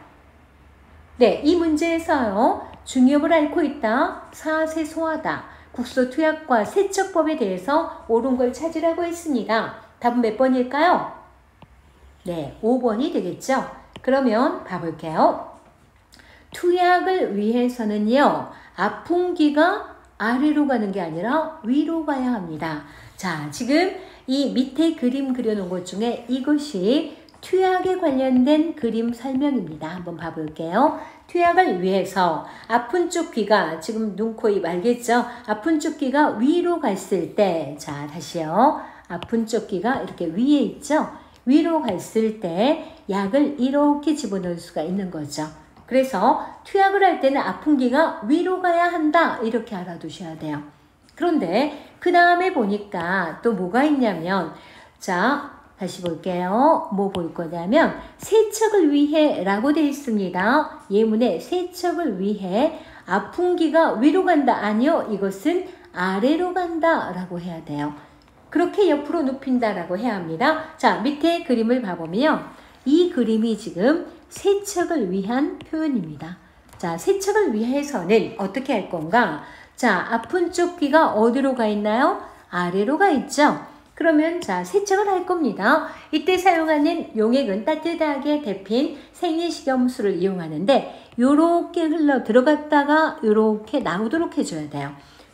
네, 이 문제에서요. 중이염을 앓고 있다. 4세 소아다. 국소 투약과 세척법에 대해서 옳은 걸 찾으라고 했습니다. 답은 몇 번일까요? 네, 5번이 되겠죠. 그러면 봐볼게요. 투약을 위해서는요. 아픈 귀가 아래로 가는 게 아니라 위로 가야 합니다. 자, 지금 이 밑에 그림 그려놓은 것 중에 이것이 투약에 관련된 그림 설명입니다. 한번 봐볼게요. 투약을 위해서 아픈 쪽 귀가 지금 눈, 코, 입 알겠죠? 아픈 쪽 귀가 위로 갔을 때, 자 다시요. 아픈 쪽 귀가 이렇게 위에 있죠? 위로 갔을 때 약을 이렇게 집어넣을 수가 있는 거죠. 그래서 투약을 할 때는 아픈 귀가 위로 가야 한다. 이렇게 알아두셔야 돼요. 그런데 그 다음에 보니까 또 뭐가 있냐면 자 다시 볼게요. 뭐 볼 거냐면 세척을 위해 라고 되어 있습니다. 예문에 세척을 위해 아픈 귀가 위로 간다. 아니요. 이것은 아래로 간다 라고 해야 돼요. 그렇게 옆으로 눕힌다 라고 해야 합니다. 자 밑에 그림을 봐보면 이 그림이 지금 세척을 위한 표현입니다. 자 세척을 위해서는 어떻게 할 건가? 자 아픈 쪽 귀가 어디로 가 있나요? 아래로 가 있죠. 그러면 자 세척을 할 겁니다. 이때 사용하는 용액은 따뜻하게 데핀 생리식염수를 이용하는데 요렇게 흘러 들어갔다가 요렇게 나오도록 해줘야 돼요.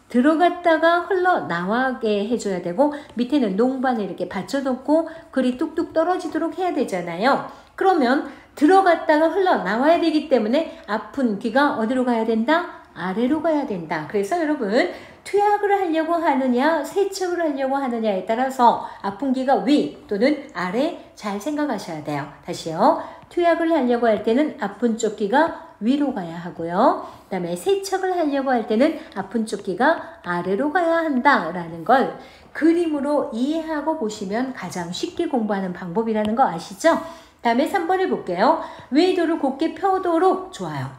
들어갔다가 흘러나가게 해줘야 되고 밑에는 농반을 이렇게 받쳐놓고 글이 뚝뚝 떨어지도록 해야 되잖아요. 그러면 들어갔다가 흘러나와야 되기 때문에 아픈 귀가 어디로 가야 된다? 아래로 가야 된다. 그래서 여러분 투약을 하려고 하느냐 세척을 하려고 하느냐에 따라서 아픈 귀가 위 또는 아래 잘 생각하셔야 돼요. 다시요. 투약을 하려고 할 때는 아픈 쪽 귀가 위로 가야 하고요. 그 다음에 세척을 하려고 할 때는 아픈 쪽 귀가 아래로 가야 한다라는 걸 그림으로 이해하고 보시면 가장 쉽게 공부하는 방법이라는 거 아시죠? 다음에 3번을 볼게요. 외도를 곧게 펴도록 좋아요.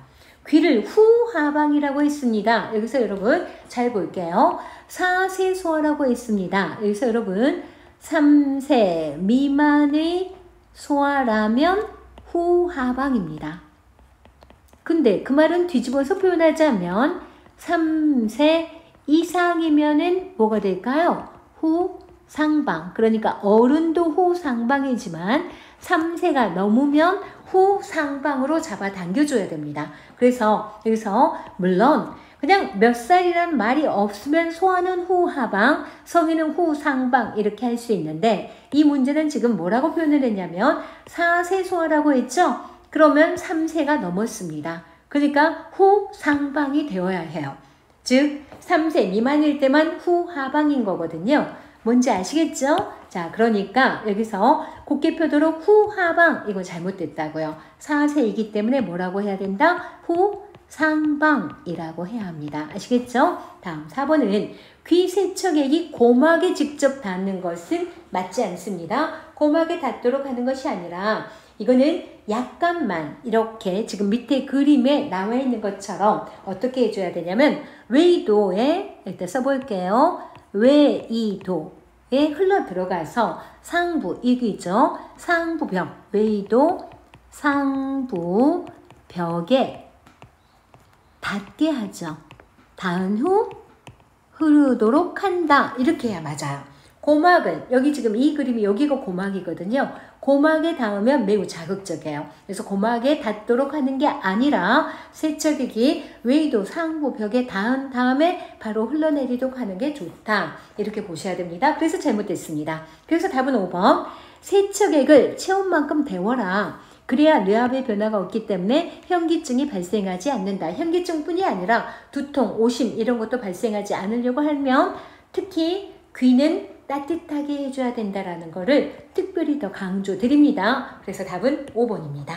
귀를 후하방이라고 했습니다. 여기서 여러분 잘 볼게요. 4세 소아라고 했습니다. 여기서 여러분 3세 미만의 소아라면 후하방입니다. 근데 그 말은 뒤집어서 표현하자면 3세 이상이면은 뭐가 될까요? 후상방. 그러니까 어른도 후상방이지만 3세가 넘으면 후상방으로 잡아당겨줘야 됩니다. 그래서 여기서 물론 그냥 몇 살이란 말이 없으면 소아는 후하방, 성인은 후상방 이렇게 할 수 있는데 이 문제는 지금 뭐라고 표현을 했냐면 4세 소아라고 했죠? 그러면 3세가 넘었습니다. 그러니까 후상방이 되어야 해요. 즉 3세 미만일 때만 후하방인 거거든요. 뭔지 아시겠죠? 자, 그러니까 여기서 곧게 펴도록 후하방 이거 잘못됐다고요. 4세이기 때문에 뭐라고 해야 된다? 후상방이라고 해야 합니다. 아시겠죠? 다음 4번은 귀 세척액이 고막에 직접 닿는 것은 맞지 않습니다. 고막에 닿도록 하는 것이 아니라 이거는 약간만 이렇게 지금 밑에 그림에 나와 있는 것처럼 어떻게 해줘야 되냐면 외이도에 일단 써볼게요. 외이도에 흘러 들어가서 상부 이기죠. 상부벽 외이도 상부벽에 닿게 하죠. 닿은 후 흐르도록 한다. 이렇게 해야 맞아요. 고막은 여기 지금 이 그림이 여기가 고막이거든요. 고막에 닿으면 매우 자극적이에요. 그래서 고막에 닿도록 하는 게 아니라 세척액이 외이도 상부벽에 닿은 다음에 바로 흘러내리도록 하는 게 좋다. 이렇게 보셔야 됩니다. 그래서 잘못됐습니다. 그래서 답은 5번. 세척액을 체온 만큼 데워라. 그래야 뇌압의 변화가 없기 때문에 현기증이 발생하지 않는다. 현기증뿐이 아니라 두통, 오심 이런 것도 발생하지 않으려고 하면 특히 귀는 따뜻하게 해줘야 된다라는 거를 특별히 더 강조드립니다. 그래서 답은 5번입니다.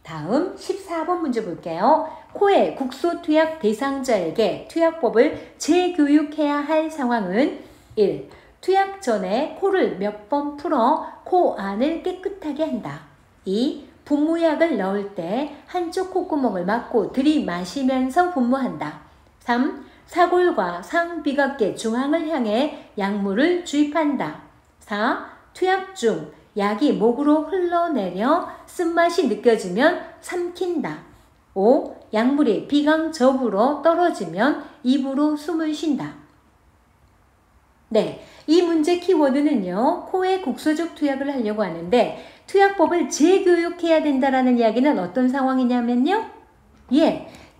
다음 14번 문제 볼게요. 코에 국소 투약 대상자에게 투약법을 재교육해야 할 상황은 1. 투약 전에 코를 몇 번 풀어 코 안을 깨끗하게 한다. 2. 분무약을 넣을 때 한쪽 콧구멍을 막고 들이마시면서 분무한다. 3. 사골과 상비각계 중앙을 향해 약물을 주입한다. 4. 투약 중 약이 목으로 흘러내려 쓴맛이 느껴지면 삼킨다. 5. 약물이 비강접으로 떨어지면 입으로 숨을 쉰다. 네, 이 문제 키워드는요. 코에 국소적 투약을 하려고 하는데 투약법을 재교육해야 된다라는 이야기는 어떤 상황이냐면요.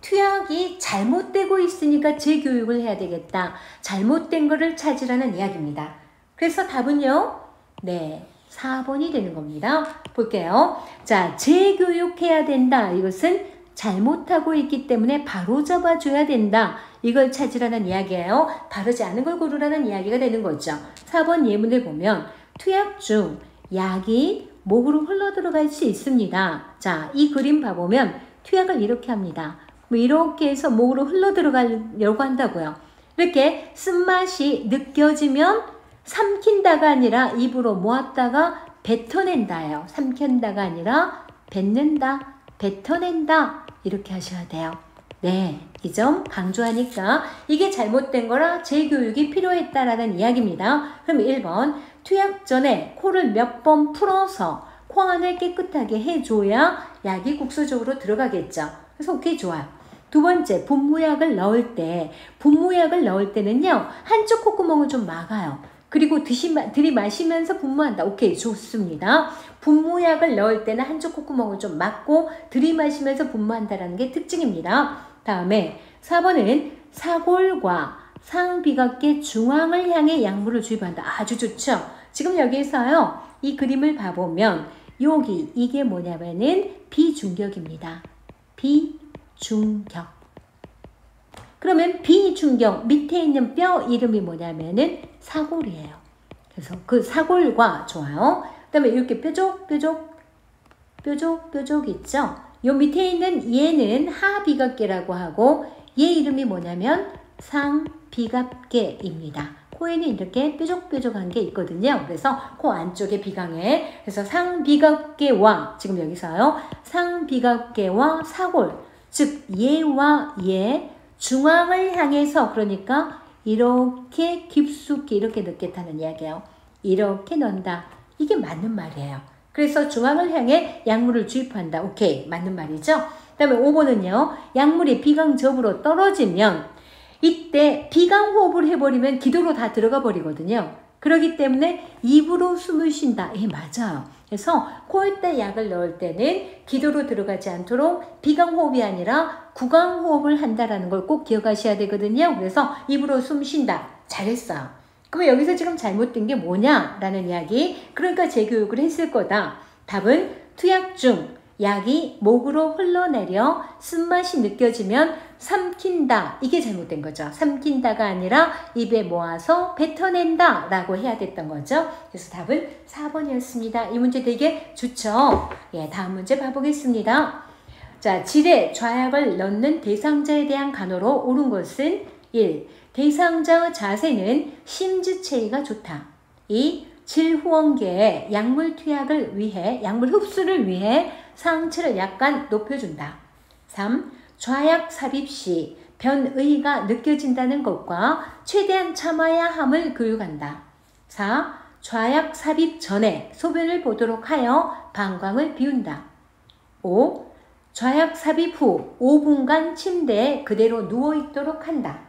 투약이 잘못되고 있으니까 재교육을 해야 되겠다. 잘못된 거를 찾으라는 이야기입니다. 그래서 답은요. 네, 4번이 되는 겁니다. 볼게요. 자, 재교육해야 된다. 이것은 잘못하고 있기 때문에 바로 잡아줘야 된다. 이걸 찾으라는 이야기예요. 바르지 않은 걸 고르라는 이야기가 되는 거죠. 4번 예문을 보면 투약 중 약이 목으로 흘러 들어갈 수 있습니다. 자, 이 그림 봐보면 투약을 이렇게 합니다. 이렇게 해서 목으로 흘러 들어가려고 한다고요. 이렇게 쓴맛이 느껴지면 삼킨다가 아니라 입으로 모았다가 뱉어낸다예요. 삼킨다가 아니라 뱉는다, 뱉어낸다 이렇게 하셔야 돼요. 네, 이 점 강조하니까 이게 잘못된 거라 재교육이 필요했다라는 이야기입니다. 그럼 1번 투약 전에 코를 몇 번 풀어서 코 안을 깨끗하게 해줘야 약이 국소적으로 들어가겠죠. 그래서 오케이 좋아요. 두 번째 분무약을 넣을 때는요 한쪽 콧구멍을 좀 막아요. 그리고 들이마시면서 분무한다. 오케이 좋습니다. 분무약을 넣을 때는 한쪽 콧구멍을 좀 막고 들이마시면서 분무한다라는 게 특징입니다. 다음에 4번은 사골과 상비각계 중앙을 향해 약물을 주입한다. 아주 좋죠. 지금 여기서요 이 그림을 봐보면 여기 이게 뭐냐면은 비중격입니다. 비중격. 그러면 비중격 밑에 있는 뼈 이름이 뭐냐면은 사골이에요. 그래서 그 사골과 좋아요. 그 다음에 이렇게 뾰족 있죠? 요 밑에 있는 얘는 하비각계라고 하고 얘 이름이 뭐냐면 상비각계입니다. 코에는 이렇게 뾰족뾰족한 게 있거든요. 그래서 코 안쪽에 비강에 그래서 상비각계와 지금 여기서요. 상비각계와 사골 즉 얘와 얘 중앙을 향해서 그러니까 이렇게 깊숙이 이렇게 넣겠다는 이야기예요. 이렇게 넣는다. 이게 맞는 말이에요. 그래서 중앙을 향해 약물을 주입한다. 오케이. 맞는 말이죠. 그 다음에 5번은요. 약물이 비강접으로 떨어지면 이때 비강호흡을 해버리면 기도로 다 들어가 버리거든요. 그렇기 때문에 입으로 숨을 쉰다. 예, 맞아요. 그래서 코에다 약을 넣을 때는 기도로 들어가지 않도록 비강호흡이 아니라 구강호흡을 한다라는 걸 꼭 기억하셔야 되거든요. 그래서 입으로 숨 쉰다. 잘했어요. 그러면 여기서 지금 잘못된 게 뭐냐라는 이야기. 그러니까 재교육을 했을 거다. 답은 투약 중 약이 목으로 흘러내려 쓴맛이 느껴지면 삼킨다. 이게 잘못된 거죠. 삼킨다가 아니라 입에 모아서 뱉어낸다 라고 해야 됐던 거죠. 그래서 답은 4번이었습니다. 이 문제 되게 좋죠. 예, 다음 문제 봐보겠습니다. 자, 질에 좌약을 넣는 대상자에 대한 간호로 옳은 것은 1. 대상자의 자세는 심지체의가 좋다. 2. 질후원계에 약물 투약을 위해 약물 흡수를 위해 상체를 약간 높여준다. 3. 좌약 삽입 시 변의가 느껴진다는 것과 최대한 참아야 함을 교육한다. 4. 좌약 삽입 전에 소변을 보도록 하여 방광을 비운다. 5. 좌약 삽입 후 5분간 침대에 그대로 누워있도록 한다.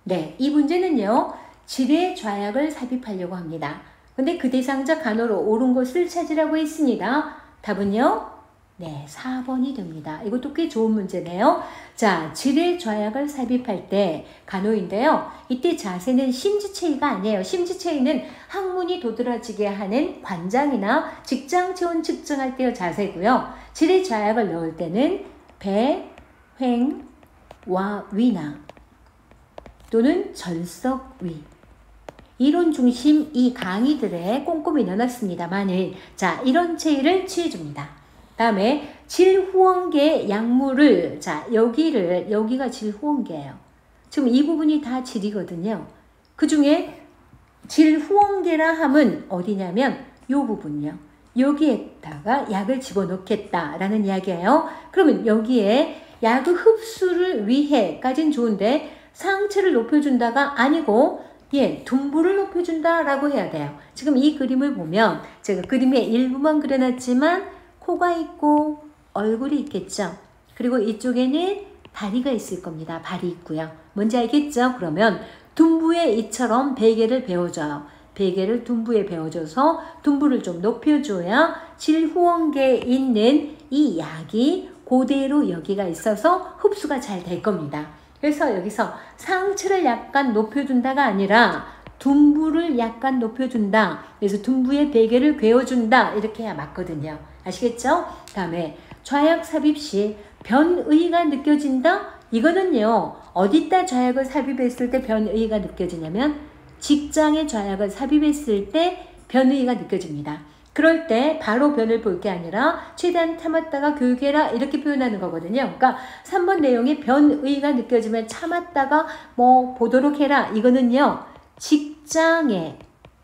네, 이 문제는요. 질에 좌약을 삽입하려고 합니다. 근데 그 대상자 간호로 옳은 것을 찾으라고 했습니다. 답은요. 네, 4번이 됩니다. 이것도 꽤 좋은 문제네요. 자, 질에 좌약을 삽입할 때 간호인데요. 이때 자세는 심지체의가 아니에요. 심지체의는 항문이 도드라지게 하는 관장이나 직장 체온 측정할 때의 자세고요. 질에 좌약을 넣을 때는 배, 횡, 와, 위나 또는 절석, 위. 이론 중심 이 강의들에 꼼꼼히 넣어놨습니다만은 자, 이런 체의를 취해줍니다. 다음에 질후원계 약물을 자, 여기가 질후원계예요. 지금 이 부분이 다 질이거든요. 그 중에 질후원계라 함은 어디냐면 요 부분요. 여기에다가 약을 집어넣겠다라는 이야기예요. 그러면 여기에 약의 흡수를 위해까지는 좋은데 상체를 높여준다가 아니고 예, 둔부를 높여준다라고 해야 돼요. 지금 이 그림을 보면 제가 그림의 일부만 그려놨지만 코가 있고 얼굴이 있겠죠. 그리고 이쪽에는 다리가 있을 겁니다. 발이 있고요. 뭔지 알겠죠? 그러면 둔부에 이처럼 베개를 베어줘요. 베개를 둔부에 베어줘서 둔부를 좀 높여줘야 질후원계에 있는 이 약이 그대로 여기가 있어서 흡수가 잘 될 겁니다. 그래서 여기서 상체를 약간 높여준다가 아니라 둔부를 약간 높여준다. 그래서 둔부에 베개를 괴어준다. 이렇게 해야 맞거든요. 아시겠죠? 다음에 좌약 삽입 시 변의가 느껴진다? 이거는요. 어디다 좌약을 삽입했을 때 변의가 느껴지냐면 직장에 좌약을 삽입했을 때 변의가 느껴집니다. 그럴 때 바로 변을 볼 게 아니라 최대한 참았다가 교육해라 이렇게 표현하는 거거든요. 그러니까 3번 내용에 변의가 느껴지면 참았다가 뭐 보도록 해라. 이거는요. 직장에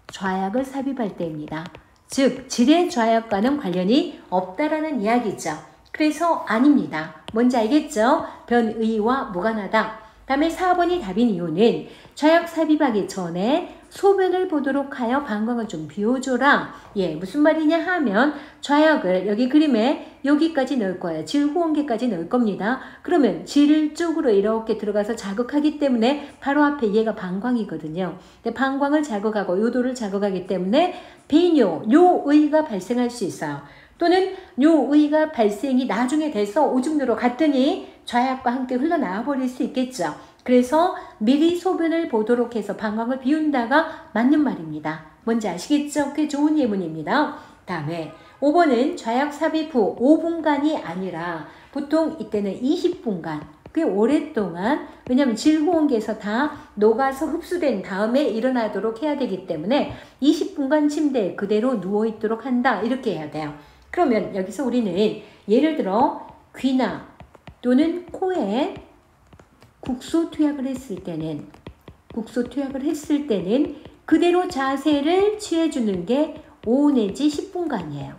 좌약을 삽입할 때입니다. 즉 질의 좌약과는 관련이 없다라는 이야기죠. 그래서 아닙니다. 뭔지 알겠죠? 변의와 무관하다. 다음에 4번이 답인 이유는 좌약 삽입하기 전에 소변을 보도록 하여 방광을 좀 비워줘라. 예, 무슨 말이냐 하면 좌약을 여기 그림에 여기까지 넣을 거예요. 질후원계까지 넣을 겁니다. 그러면 질 쪽으로 이렇게 들어가서 자극하기 때문에 바로 앞에 얘가 방광이거든요. 근데 방광을 자극하고 요도를 자극하기 때문에 배뇨, 요의가 발생할 수 있어요. 또는 요의가 발생이 나중에 돼서 오줌누로 갔더니 좌약과 함께 흘러나와 버릴 수 있겠죠. 그래서 미리 소변을 보도록 해서 방광을 비운다가 맞는 말입니다. 뭔지 아시겠죠? 꽤 좋은 예문입니다. 다음에 5번은 좌약 삽입 후 5분간이 아니라 보통 이때는 20분간 꽤 오랫동안 왜냐하면 질호응계에서 다 녹아서 흡수된 다음에 일어나도록 해야 되기 때문에 20분간 침대에 그대로 누워있도록 한다 이렇게 해야 돼요. 그러면 여기서 우리는 예를 들어 귀나 또는 코에 국소 투약을 했을 때는 그대로 자세를 취해주는 게 5 내지 10분간이에요.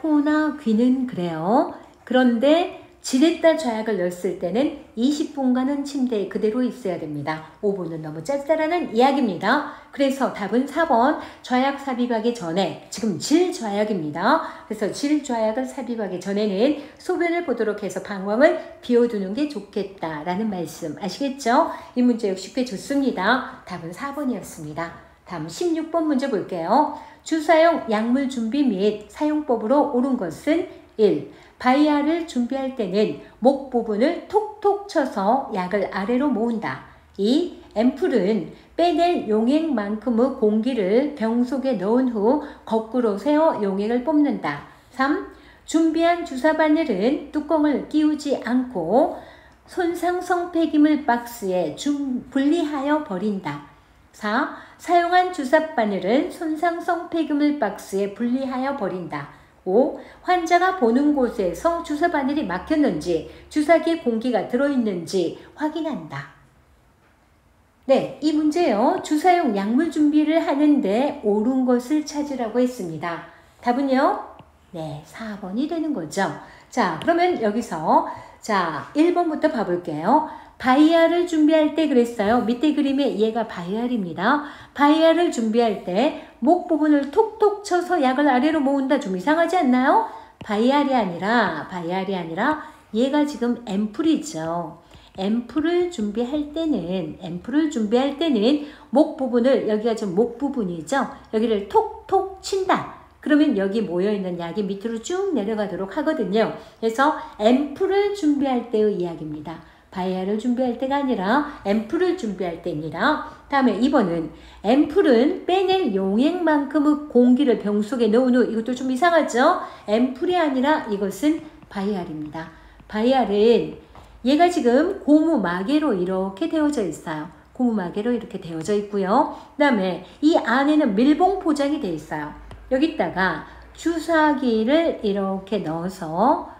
코나 귀는 그래요. 그런데 지렛다 좌약을 넣었을 때는 20분간은 침대에 그대로 있어야 됩니다. 5분은 너무 짧다라는 이야기입니다. 그래서 답은 4번 좌약 삽입하기 전에 지금 질좌약입니다. 그래서 질좌약을 삽입하기 전에는 소변을 보도록 해서 방광을 비워두는 게 좋겠다라는 말씀 아시겠죠? 이 문제 역시 꽤 좋습니다. 답은 4번이었습니다. 다음 16번 문제 볼게요. 주사용 약물 준비 및 사용법으로 옳은 것은 1. 바이아를 준비할 때는 목 부분을 톡톡 쳐서 약을 아래로 모은다. 2. 앰플은 빼낼 용액만큼의 공기를 병 속에 넣은 후 거꾸로 세워 용액을 뽑는다. 3. 준비한 주사 바늘은 뚜껑을 끼우지 않고 손상성 폐기물 박스에 분리하여 버린다. 4. 사용한 주사 바늘은 손상성 폐기물 박스에 분리하여 버린다. 5. 환자가 보는 곳에서 주사 바늘이 막혔는지 주사기에 공기가 들어있는지 확인한다. 네, 이 문제요. 주사용 약물 준비를 하는데 옳은 것을 찾으라고 했습니다. 답은요? 네, 4번이 되는 거죠. 자, 그러면 여기서 자 1번부터 봐볼게요. 바이알을 준비할 때 그랬어요. 밑에 그림에 얘가 바이알입니다. 바이알을 준비할 때 목 부분을 톡톡 쳐서 약을 아래로 모은다. 좀 이상하지 않나요? 바이알이 아니라 얘가 지금 앰플이죠. 앰플을 준비할 때는 목 부분을 여기가 지금 목 부분이죠. 여기를 톡톡 친다. 그러면 여기 모여있는 약이 밑으로 쭉 내려가도록 하거든요. 그래서 앰플을 준비할 때의 이야기입니다. 바이알을 준비할 때가 아니라 앰플을 준비할 때입니다. 다음에 2번은 앰플은 빼낼 용액만큼의 공기를 병 속에 넣은 후 이것도 좀 이상하죠? 앰플이 아니라 이것은 바이알입니다. 바이알은 얘가 지금 고무 마개로 이렇게 되어져 있어요. 고무 마개로 이렇게 되어져 있고요. 그 다음에 이 안에는 밀봉 포장이 되어 있어요. 여기다가 주사기를 이렇게 넣어서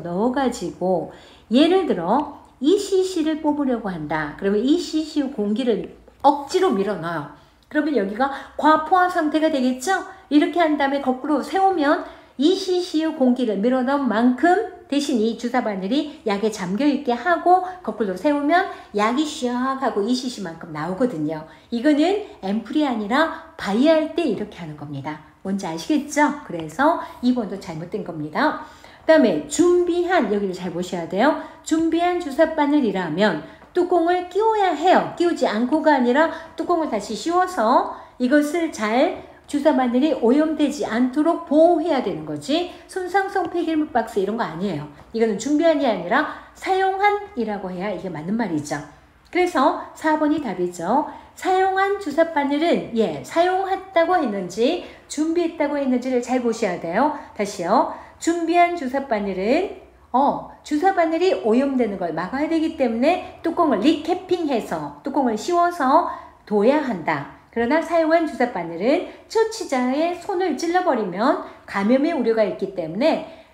넣어가지고 예를 들어 이 cc를 뽑으려고 한다. 그러면 이 cc 공기를 억지로 밀어넣어요. 그러면 여기가 과포화 상태가 되겠죠? 이렇게 한 다음에 거꾸로 세우면 이 cc의 공기를 밀어넣은 만큼 대신 이 주사 바늘이 약에 잠겨있게 하고 거꾸로 세우면 약이 샥 하고 이 cc만큼 나오거든요. 이거는 앰플이 아니라 바이할 때 이렇게 하는 겁니다. 뭔지 아시겠죠? 그래서 2번도 잘못된 겁니다. 그 다음에 준비한, 여기를 잘 보셔야 돼요. 준비한 주사 바늘이라면 뚜껑을 끼워야 해요. 끼우지 않고가 아니라 뚜껑을 다시 씌워서 이것을 잘 주사 바늘이 오염되지 않도록 보호해야 되는 거지. 손상성 폐기물 박스 이런 거 아니에요. 이거는 준비한이 아니라 사용한이라고 해야 이게 맞는 말이죠. 그래서 4번이 답이죠. 사용한 주사 바늘은 사용했다고 했는지 준비했다고 했는지를 잘 보셔야 돼요. 다시요. 준비한 주사 바늘은 주사 바늘이 오염되는 걸 막아야 되기 때문에 뚜껑을 리캐핑해서 뚜껑을 씌워서 둬야 한다. 그러나 사용한 주사 바늘은 처치자의 손을 찔러버리면 감염의 우려가 있기 때문에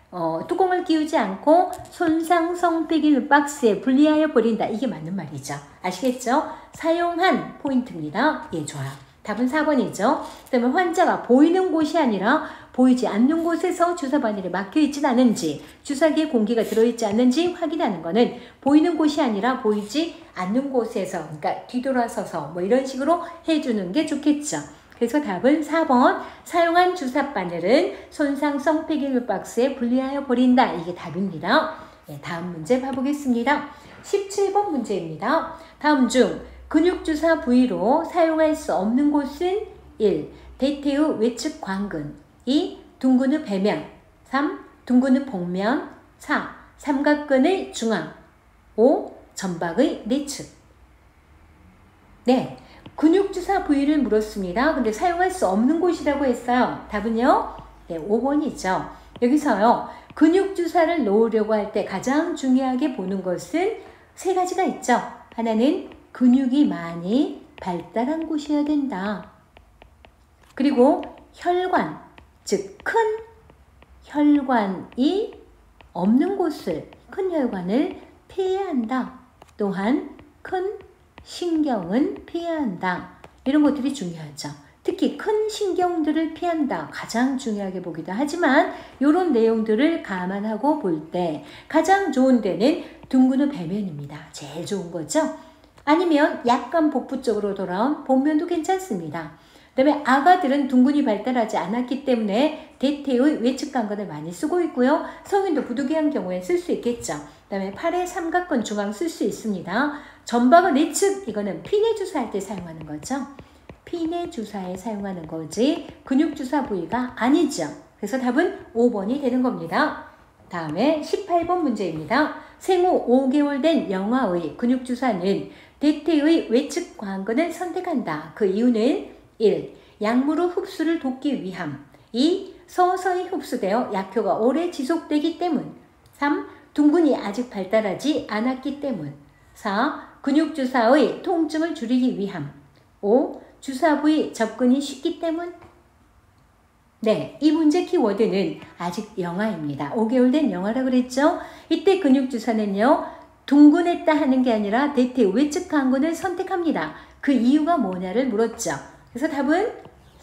뚜껑을 끼우지 않고 손상성 폐기물 박스에 분리하여 버린다. 이게 맞는 말이죠. 아시겠죠? 사용한 포인트입니다. 좋아요. 답은 4번이죠. 그 다음에 환자가 보이는 곳이 아니라 보이지 않는 곳에서 주사 바늘이 막혀있진 않은지 주사기에 공기가 들어있지 않는지 확인하는 거는 보이는 곳이 아니라 보이지 않는 곳에서 그러니까 뒤돌아서서 뭐 이런 식으로 해주는 게 좋겠죠. 그래서 답은 4번 사용한 주사 바늘은 손상성 폐기물 박스에 분리하여 버린다. 이게 답입니다. 다음 문제 봐보겠습니다. 17번 문제입니다. 다음 중 근육주사 부위로 사용할 수 없는 곳은 1. 대퇴의 외측 광근 2. 둥근의 배면 3. 둥근의 복면 4. 삼각근의 중앙 5. 점박의 내측. 네, 근육주사 부위를 물었습니다. 근데 사용할 수 없는 곳이라고 했어요. 답은요? 네, 5번이죠. 여기서요. 근육주사를 놓으려고 할 때 가장 중요하게 보는 것은 세 가지가 있죠. 하나는 근육이 많이 발달한 곳이어야 된다. 그리고 혈관, 즉 큰 혈관이 없는 곳을, 큰 혈관을 피해야 한다. 또한 큰 신경은 피해야 한다. 이런 것들이 중요하죠. 특히 큰 신경들을 피한다. 가장 중요하게 보기도 하지만 이런 내용들을 감안하고 볼 때 가장 좋은 데는 둥근의 배면입니다. 제일 좋은 거죠. 아니면 약간 복부 쪽으로 돌아온 본면도 괜찮습니다. 그 다음에 아가들은 둥근이 발달하지 않았기 때문에 대퇴의 외측 강건을 많이 쓰고 있고요. 성인도 부득이한 경우에 쓸 수 있겠죠. 그 다음에 팔의 삼각근 중앙 쓸 수 있습니다. 전방의 내측, 이거는 피내 주사할 때 사용하는 거죠. 피내 주사에 사용하는 거지 근육 주사 부위가 아니죠. 그래서 답은 5번이 되는 겁니다. 다음에 18번 문제입니다. 생후 5개월 된 영아의 근육 주사는 대퇴의 외측 관건을 선택한다. 그 이유는 1. 약물의 흡수를 돕기 위함. 2. 서서히 흡수되어 약효가 오래 지속되기 때문. 3. 둥근이 아직 발달하지 않았기 때문. 4. 근육주사의 통증을 줄이기 위함. 5. 주사 부위 접근이 쉽기 때문. 네, 이 문제 키워드는 아직 영아입니다. 5개월 된 영아라고 그랬죠? 이때 근육주사는요. 둥근했다 하는 게 아니라 대퇴 외측 강근을 선택합니다. 그 이유가 뭐냐를 물었죠. 그래서 답은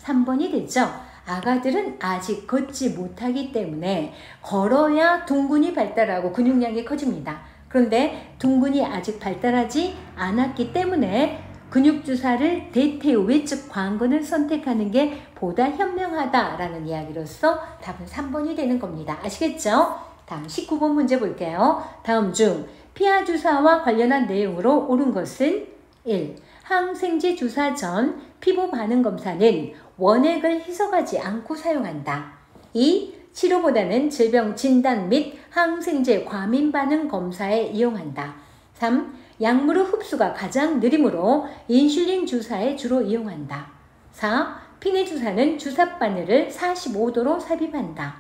3번이 되죠. 아가들은 아직 걷지 못하기 때문에 걸어야 둥근이 발달하고 근육량이 커집니다. 그런데 둥근이 아직 발달하지 않았기 때문에 근육주사를 대퇴 외측 관근을 선택하는 게 보다 현명하다라는 이야기로서 답은 3번이 되는 겁니다. 아시겠죠? 다음 19번 문제 볼게요. 다음 중 피하주사와 관련한 내용으로 옳은 것은 1. 항생제 주사 전 피부 반응 검사는 원액을 희석하지 않고 사용한다. 2. 치료보다는 질병 진단 및 항생제 과민 반응 검사에 이용한다. 3. 약물의 흡수가 가장 느리므로 인슐린 주사에 주로 이용한다. 4. 피내 주사는 주사바늘을 45도로 삽입한다.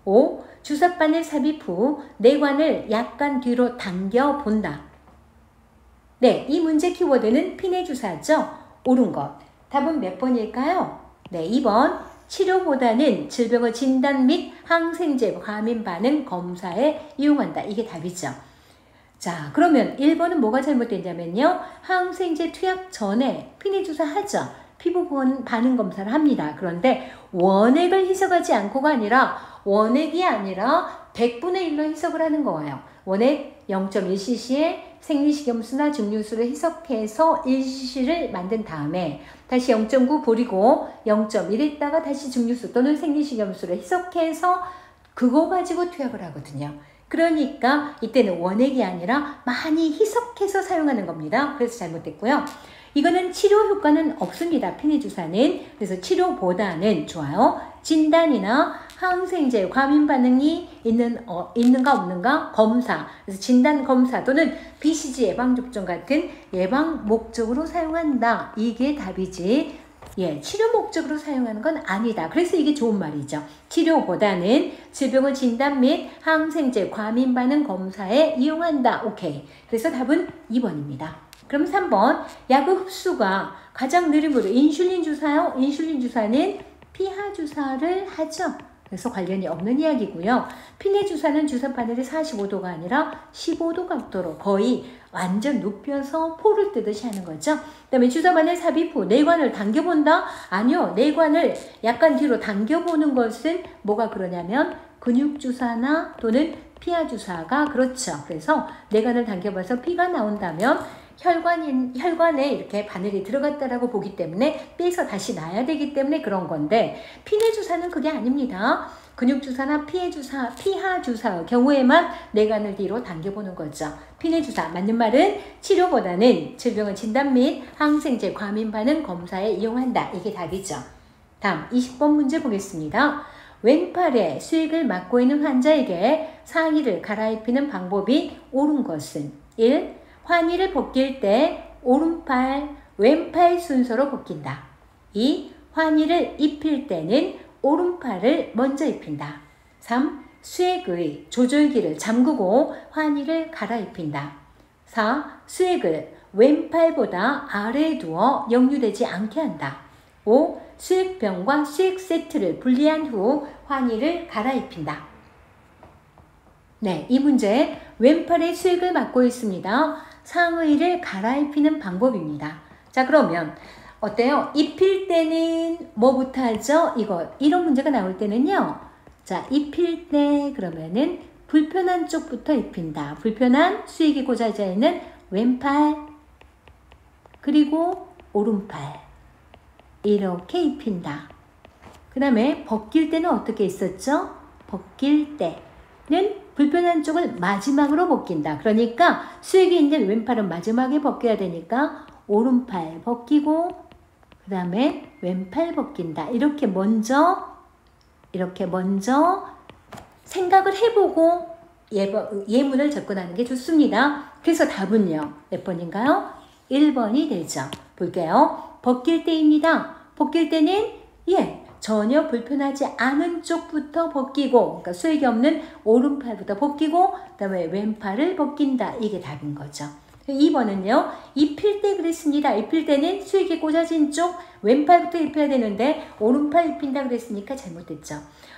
5. 주사바늘 삽입 후 내관을 약간 뒤로 당겨 본다. 네, 이 문제 키워드는 피내 주사죠. 옳은 것. 답은 몇 번일까요? 네, 2번. 치료보다는 질병의 진단 및 항생제 과민 반응 검사에 이용한다. 이게 답이죠. 자, 그러면 1번은 뭐가 잘못됐냐면요. 항생제 투약 전에 피내 주사 하죠. 피부 반응 검사를 합니다. 그런데 원액을 희석하지 않고가 아니라 원액이 아니라 100분의 1로 희석을 하는 거예요. 원액 0.1cc에 생리식염수나 증류수를 희석해서 1cc를 만든 다음에 다시 0.9 버리고 0.1 했다가 다시 증류수 또는 생리식염수를 희석해서 그거 가지고 투약을 하거든요. 그러니까 이때는 원액이 아니라 많이 희석해서 사용하는 겁니다. 그래서 잘못됐고요. 이거는 치료 효과는 없습니다. 피내 주사는. 그래서 치료보다는 좋아요. 진단이나 항생제 과민 반응이 있는가 없는가 검사. 그래서 진단 검사 또는 BCG 예방접종 같은 예방 목적으로 사용한다. 이게 답이지. 예, 치료 목적으로 사용하는 건 아니다. 그래서 이게 좋은 말이죠. 치료보다는 질병의 진단 및 항생제 과민 반응 검사에 이용한다. 오케이. 그래서 답은 2번입니다. 그럼 3번. 약의 흡수가 가장 느림으로 인슐린 주사요. 인슐린 주사는 피하 주사를 하죠. 그래서 관련이 없는 이야기고요. 피내 주사는 주사바늘이 45도가 아니라 15도 각도로 거의 완전 눕혀서 포를 뜨듯이 하는 거죠. 그 다음에 주사바늘 삽입 후 내관을 당겨본다? 아니요. 내관을 약간 뒤로 당겨보는 것은 뭐가 그러냐면 근육주사나 또는 피하주사가 그렇죠. 그래서 내관을 당겨봐서 피가 나온다면 혈관에 이렇게 바늘이 들어갔다라고 보기 때문에 빼서 다시 놔야 되기 때문에 그런 건데 피내 주사는 그게 아닙니다. 근육 주사나 피하 주사의 경우에만 내관을 뒤로 당겨보는 거죠. 피내 주사 맞는 말은 치료보다는 질병의 진단 및 항생제 과민 반응 검사에 이용한다. 이게 답이죠. 다음 20번 문제 보겠습니다. 왼팔에 수액을 맞고 있는 환자에게 상의를 갈아입히는 방법이 옳은 것은 1. 환의를 벗길 때 오른팔 왼팔 순서로 벗긴다. 2. 환희를 입힐 때는 오른팔을 먼저 입힌다. 3. 수액의 조절기를 잠그고 환희를 갈아입힌다. 4. 수액을 왼팔보다 아래에 두어 역류되지 않게 한다. 5. 수액병과 수액 세트를 분리한 후 환희를 갈아입힌다. 네, 이 문제 왼팔에 수액을 맡고 있습니다. 상의를 갈아입히는 방법입니다. 자, 그러면 어때요? 입힐 때는 뭐부터 하죠? 이런 문제가 나올 때는요. 자, 입힐 때 그러면은 불편한 쪽부터 입힌다. 불편한 수액이 꽂아져 있는 왼팔 그리고 오른팔 이렇게 입힌다. 그 다음에 벗길 때는 어떻게 있었죠? 벗길 때는 불편한 쪽을 마지막으로 벗긴다. 그러니까 수액이 있는 왼팔은 마지막에 벗겨야 되니까 오른팔 벗기고 그 다음에 왼팔 벗긴다. 이렇게 먼저 생각을 해보고 예문을 접근하는 게 좋습니다. 그래서 답은요. 몇 번인가요? 1번이 되죠. 볼게요. 벗길 때입니다. 벗길 때는 전혀 불편하지 않은 쪽부터 벗기고 그러니까 수액이 없는 오른팔부터 벗기고 그 다음에 왼팔을 벗긴다. 이게 답인 거죠. 2번은요. 입힐 때 그랬습니다. 입힐 때는 수액이 꽂아진 쪽 왼팔부터 입혀야 되는데 오른팔 입힌다 그랬으니까 잘못됐죠.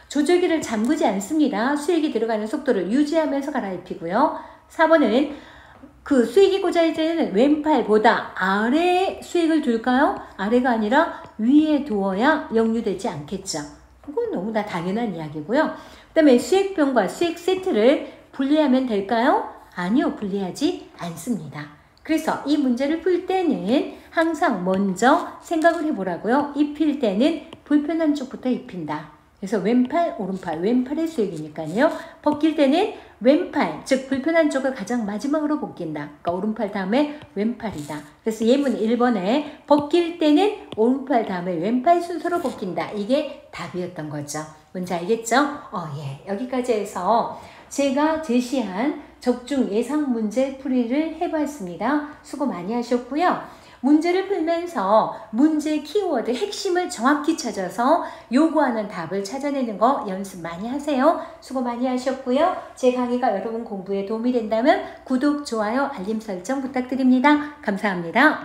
조절기를 잠그지 않습니다. 수액이 들어가는 속도를 유지하면서 갈아입히고요. 4번은 그 수액이 꽂아있는 왼팔보다 아래에 수액을 둘까요? 아래가 아니라 위에 두어야 역류되지 않겠죠. 그건 너무나 당연한 이야기고요. 그 다음에 수액병과 수액 세트를 분리하면 될까요? 아니요, 분리하지 않습니다. 그래서 이 문제를 풀 때는 항상 먼저 생각을 해보라고요. 입힐 때는 불편한 쪽부터 입힌다. 그래서 왼팔, 오른팔, 왼팔의 수액이니까요. 벗길 때는 왼팔, 즉 불편한 쪽을 가장 마지막으로 벗긴다. 그러니까 오른팔 다음에 왼팔이다. 그래서 예문 1번에 벗길 때는 오른팔 다음에 왼팔 순서로 벗긴다. 이게 답이었던 거죠. 뭔지 알겠죠? 여기까지 해서 제가 제시한 적중 예상 문제 풀이를 해봤습니다. 수고 많이 하셨고요. 문제를 풀면서 문제 키워드 핵심을 정확히 찾아서 요구하는 답을 찾아내는 거 연습 많이 하세요. 수고 많이 하셨고요. 제 강의가 여러분 공부에 도움이 된다면 구독, 좋아요, 알림 설정 부탁드립니다. 감사합니다.